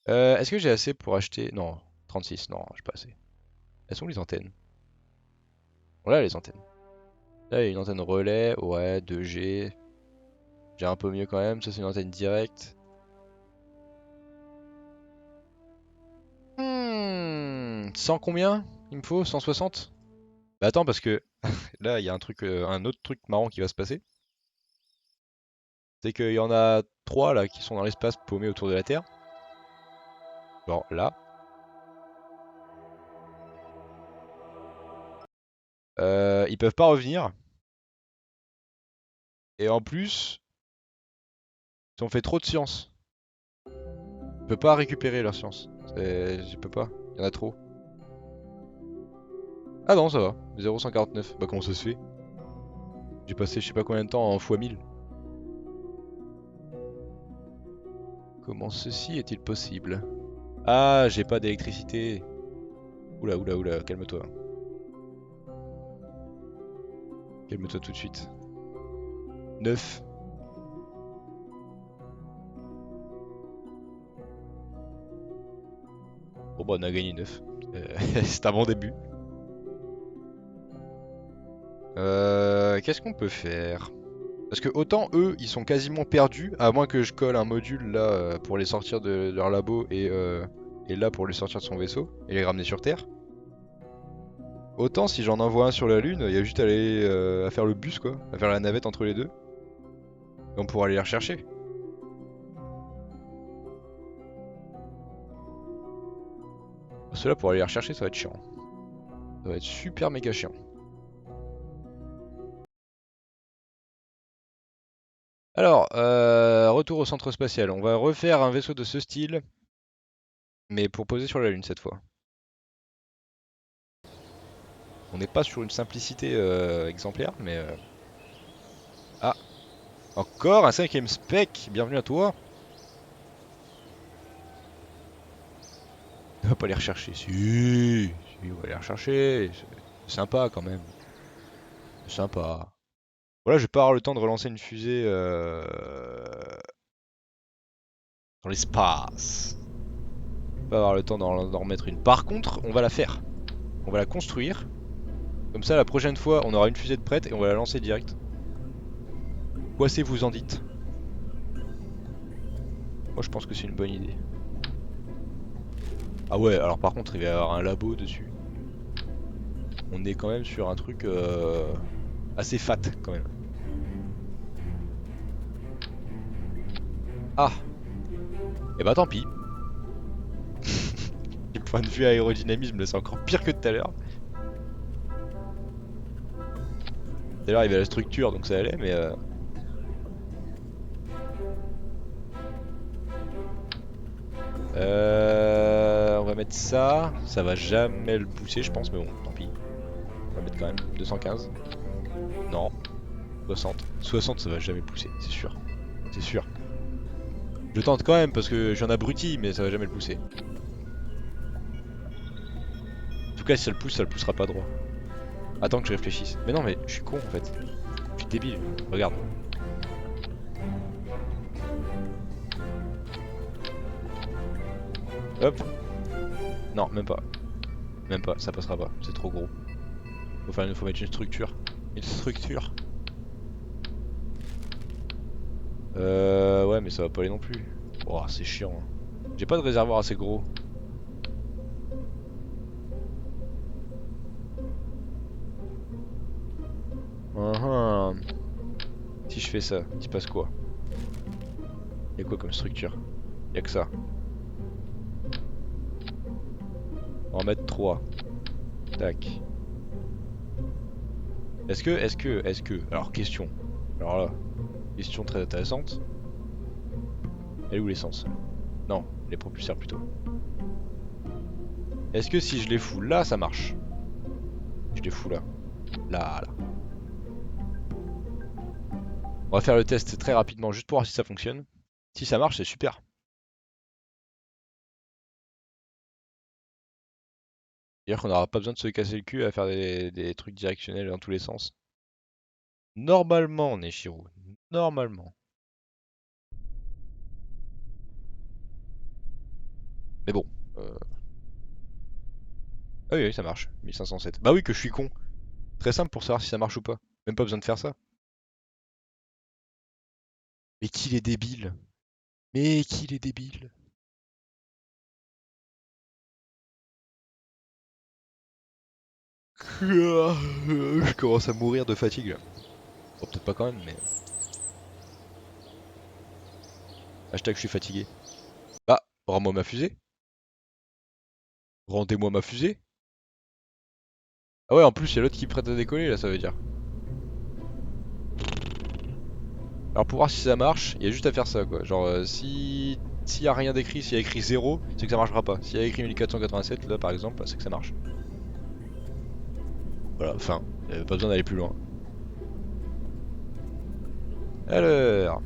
Est-ce que j'ai assez pour acheter... Non, 36, non, j'ai pas assez. Elles sont où les antennes? Voilà les antennes. Là, il y a une antenne relais, ouais, 2G. J'ai un peu mieux quand même, ça c'est une antenne directe. 100 combien? Il me faut 160? Bah attends, parce que là, il y a un autre truc marrant qui va se passer. C'est qu'il y en a 3 là qui sont dans l'espace paumés autour de la Terre. Genre là. Ils peuvent pas revenir. Et en plus, ils ont fait trop de science. Je peux pas récupérer leur science. Je peux pas, il y en a trop. Ah non, ça va, 0,149. Bah comment ça se fait? J'ai passé je sais pas combien de temps en x1000. Comment ceci est-il possible? Ah, j'ai pas d'électricité. Oula, calme-toi. Calme-toi tout de suite. 9. Bon bah on a gagné 9. C'est un bon début. Qu'est-ce qu'on peut faire? Parce que autant eux, ils sont quasiment perdus, à moins que je colle un module là pour les sortir de leur labo et là pour les sortir de son vaisseau et les ramener sur Terre. Autant si j'en envoie un sur la Lune, il y a juste à faire le bus quoi, à faire la navette entre les deux. Et on pourra aller les rechercher. Ceux-là pour aller les rechercher, ça va être chiant. Ça va être super méga chiant. Alors, retour au centre spatial. On va refaire un vaisseau de ce style, mais pour poser sur la Lune cette fois. On n'est pas sur une simplicité exemplaire, mais... Ah, encore un 5ème spec. Bienvenue à toi. On va pas les rechercher. Si, on va les rechercher. C'est sympa quand même. C'est sympa. Voilà, je vais pas avoir le temps de relancer une fusée dans l'espace. Je vais pas avoir le temps d'en remettre une. Par contre, on va la faire. On va la construire. Comme ça, la prochaine fois, on aura une fusée de prête et on va la lancer direct. Quoi c'est vous en dites? Moi, je pense que c'est une bonne idée. Ah ouais, alors par contre, il va y avoir un labo dessus. On est quand même sur un truc assez fat quand même. Ah, et bah tant pis. Du point de vue aérodynamisme, là c'est encore pire que tout à l'heure. Tout à l'heure il y avait la structure donc ça allait, mais on va mettre ça. Ça va jamais le pousser, je pense, mais bon, tant pis. On va mettre quand même 215. Non, 60. 60, ça va jamais le pousser, c'est sûr. C'est sûr. Je tente quand même parce que je suis un abruti, mais ça va jamais le pousser. En tout cas, si ça le pousse, ça le poussera pas droit. Attends que je réfléchisse. Mais non, mais je suis con en fait. Je suis débile. Regarde. Hop. Non, même pas. Même pas, ça passera pas. C'est trop gros. Faut mettre une structure. Une structure. Ouais, mais ça va pas aller non plus. Oh, c'est chiant. Hein. J'ai pas de réservoir assez gros. Si je fais ça, il se passe quoi? Y'a quoi comme structure? Y'a que ça. On va en mettre 3. Tac. Alors question. Alors là, question très intéressante. Elle est où l'essence? Non, les propulseurs plutôt. Est-ce que si je les fous là, ça marche? Je les fous là. Là, là. On va faire le test très rapidement juste pour voir si ça fonctionne. Si ça marche, c'est super. C'est-à-dire qu'on n'aura pas besoin de se casser le cul à faire des trucs directionnels dans tous les sens. Normalement, Neshiru. Normalement. Mais bon. euh, Ah oui, oui, ça marche. 1507. Bah oui, que je suis con. Très simple pour savoir si ça marche ou pas. Même pas besoin de faire ça. Mais qu'il est débile. Mais qu'il est débile. Je commence à mourir de fatigue là. Bon, peut-être pas quand même, mais. Hashtag je suis fatigué. Bah, rends-moi ma fusée. Rendez-moi ma fusée. Ah ouais, en plus, il y a l'autre qui prête à décoller là, ça veut dire. Alors pour voir si ça marche, il y a juste à faire ça quoi. Genre si s'il y a rien d'écrit, s'il y a écrit 0, c'est que ça marchera pas. S'il y a écrit 1487 là par exemple, c'est que ça marche. Voilà, fin. Pas besoin d'aller plus loin. Alors.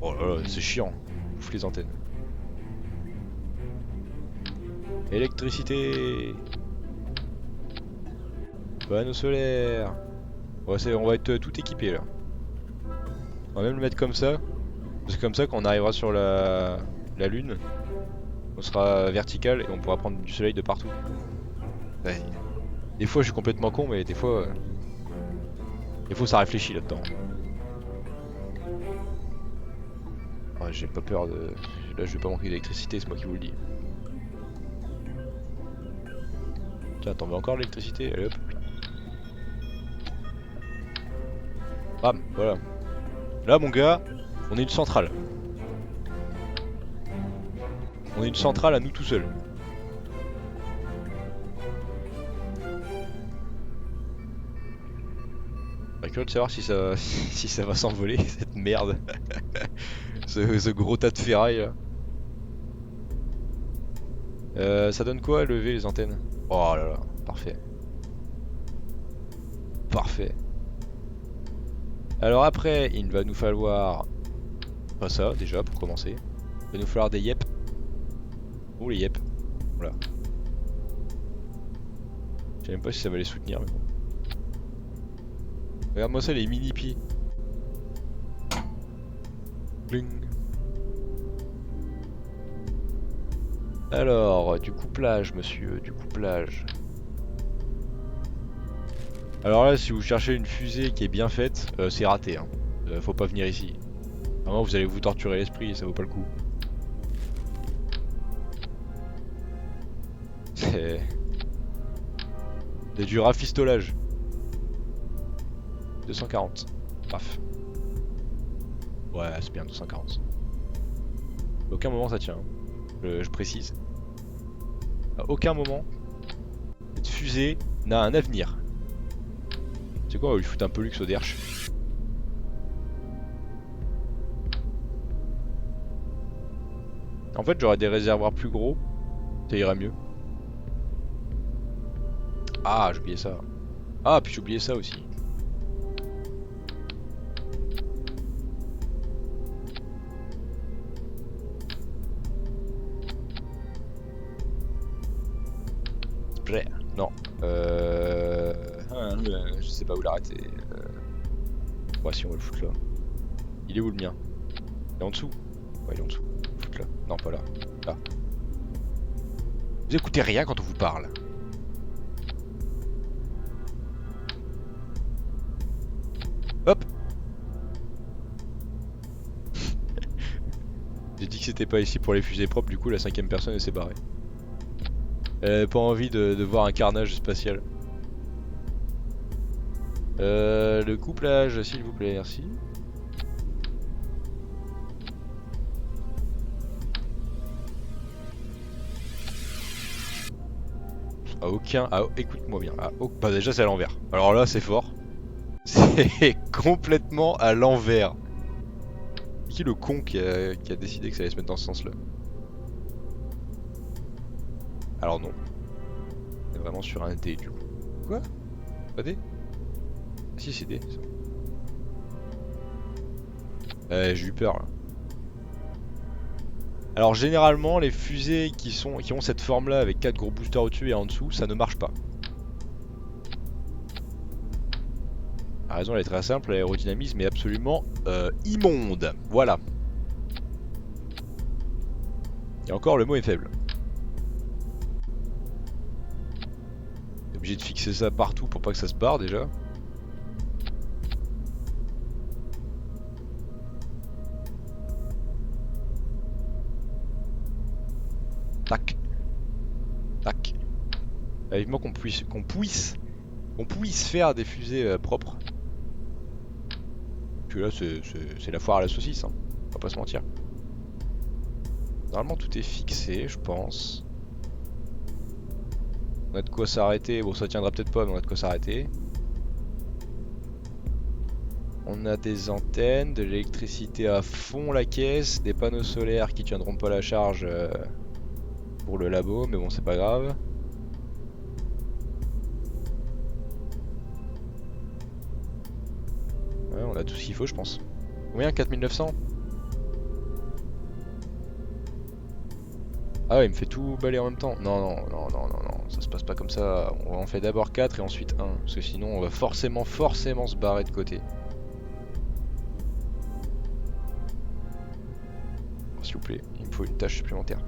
Oh là là, c'est chiant. Ouf les antennes. Électricité. Panneaux solaires. Ouais, on va être tout équipé là. On va même le mettre comme ça. C'est comme ça quand on arrivera sur la lune, on sera vertical et on pourra prendre du soleil de partout. Ouais. Des fois je suis complètement con mais des fois ça réfléchit là-dedans. Ouais, j'ai pas peur de... Là je vais pas manquer d'électricité, c'est moi qui vous le dis. Tiens, t'en veux encore l'électricité? Allez hop. Bam, voilà. Là mon gars, on est une centrale. On est une centrale à nous tout seuls. Pas curieux de savoir si ça, si ça va s'envoler cette merde. Ce gros tas de ferraille là. Ça donne quoi lever les antennes? Oh là là, parfait. Parfait. Alors après, il va nous falloir... Pas ça déjà pour commencer. Il va nous falloir des yep. Oh les yep. Voilà. Je sais même pas si ça va les soutenir mais bon. Regarde-moi ça les mini pieds. Bling. Alors, du couplage monsieur, du couplage. Alors là, si vous cherchez une fusée qui est bien faite, c'est raté. Hein. Faut pas venir ici. Vraiment, vous allez vous torturer l'esprit et ça vaut pas le coup. C'est du rafistolage. 240. Paf. Ouais, c'est bien 240. À aucun moment ça tient. Hein. Je précise. À aucun moment, cette fusée n'a un avenir. C'est quoi, on va lui foutre un peu luxe au derche. En fait, j'aurais des réservoirs plus gros. Ça irait mieux. Ah, j'ai oublié ça. Ah, puis j'ai oublié ça aussi. Non. Je sais pas où l'arrêter. Ouais, si on va le foutre là. Il est où le mien? Il est en dessous? Ouais, il est en dessous. Foutre là. Non, pas là. Là. Vous écoutez rien quand on vous parle. Hop. J'ai dit que c'était pas ici pour les fusées propres, du coup la cinquième personne elle s'est barrée. Elle avait pas envie de voir un carnage spatial. Le couplage, s'il vous plaît, merci. À aucun... écoute-moi bien. Bah déjà c'est à l'envers. Alors là c'est fort. C'est complètement à l'envers. Qui est le con qui a décidé que ça allait se mettre dans ce sens-là? Alors non. On est vraiment sur un D du coup. Quoi? Pas D? Ah si c'est D. J'ai eu peur là. Alors généralement les fusées qui ont cette forme là avec 4 gros boosters au-dessus et en dessous, ça ne marche pas. La raison elle est très simple, l'aérodynamisme est absolument immonde. Voilà. Et encore le mot est faible. T'es obligé de fixer ça partout pour pas que ça se barre déjà. Tac. Tac. Vivement qu'on puisse faire des fusées propres. Parce que là c'est la foire à la saucisse, hein. On va pas se mentir. Normalement tout est fixé je pense. On a de quoi s'arrêter, bon ça tiendra peut-être pas mais on a de quoi s'arrêter. On a des antennes, de l'électricité à fond la caisse, des panneaux solaires qui tiendront pas la charge pour le labo mais bon c'est pas grave. Ouais, on a tout ce qu'il faut je pense. Combien? 4900? Ah ouais il me fait tout balayer en même temps. Non, ça se passe pas comme ça. On en fait d'abord 4 et ensuite 1. Parce que sinon on va forcément se barrer de côté. S'il vous plaît, il me faut une tâche supplémentaire.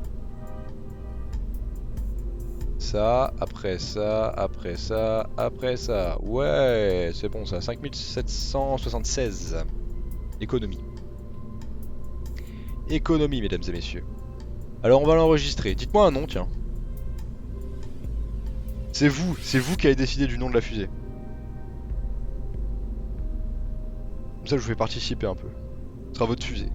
Ça, après ça, après ça, après ça. Ouais, c'est bon ça. 5776. Économie. Économie, mesdames et messieurs. Alors on va l'enregistrer. Dites-moi un nom, tiens. C'est vous qui avez décidé du nom de la fusée. Comme ça je vous fais participer un peu. Ce sera votre fusée.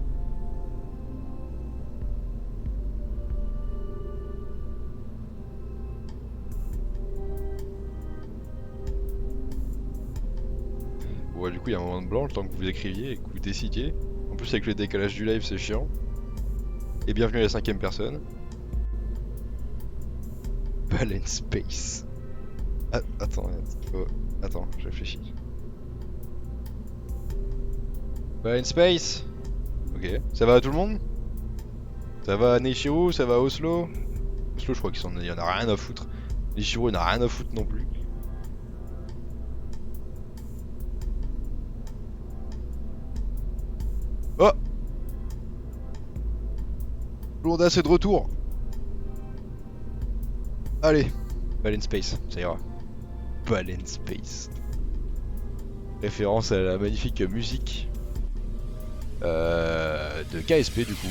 Ouais, du coup il y a un moment de blanc, le temps que vous écriviez et que vous décidiez. En plus avec le décalage du live c'est chiant. Et bienvenue à la 5ème personne. Balance Space. Ah, attends, je réfléchis. Balance Space. Ok, ça va à tout le monde? Ça va à Neishiro, ça va à Oslo? Oslo je crois qu'il y en a rien à foutre. Neishiro il en a rien à foutre non plus. Oh! Blondas est de retour. Allez, Balance Space, ça ira. Balance Space. Référence à la magnifique musique de KSP du coup.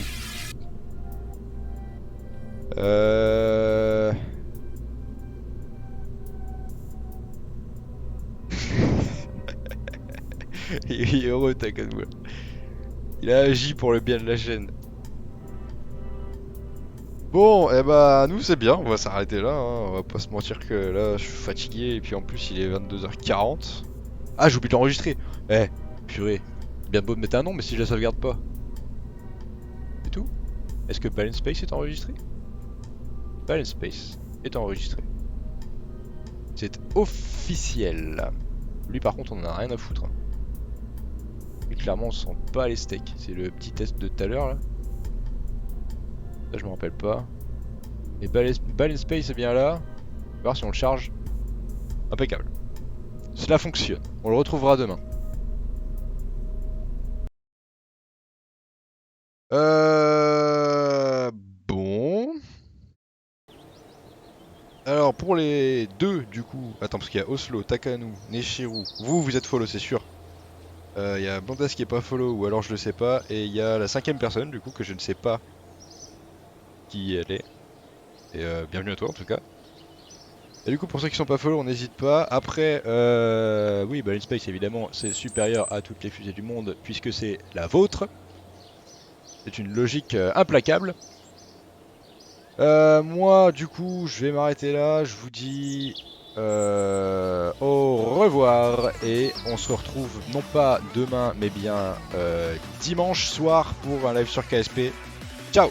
Il est heureux Takanoula. Il a agi pour le bien de la chaîne. Bon, eh bah nous c'est bien, on va s'arrêter là, hein. On va pas se mentir que là je suis fatigué et puis en plus il est 22h40. Ah j'ai oublié d'enregistrer. Eh, purée. Bien beau de mettre un nom mais si je la sauvegarde pas. C'est tout? Est-ce que Balance Space est enregistré? Balance Space est enregistré. C'est officiel. Lui par contre on en a rien à foutre. Lui clairement on sent pas les steaks. C'est le petit test de tout à l'heure là. Ça je me rappelle pas. Et Balance Space est bien là. On va voir si on le charge. Impeccable. Cela fonctionne. On le retrouvera demain. Bon. Alors pour les deux du coup. Attends parce qu'il y a Oslo, Takanu, Nechiru. Vous êtes follow c'est sûr. Il y a Blondas qui est pas follow ou alors je le sais pas. Et il y a la 5ème personne du coup que je ne sais pas qui elle est. Et bienvenue à toi en tout cas. Et du coup pour ceux qui sont pas follow on n'hésite pas. Après oui Balance Space évidemment c'est supérieur à toutes les fusées du monde puisque c'est la vôtre. C'est une logique implacable. Moi, du coup, je vais m'arrêter là. Je vous dis au revoir et on se retrouve non pas demain, mais bien dimanche soir pour un live sur KSP. Ciao!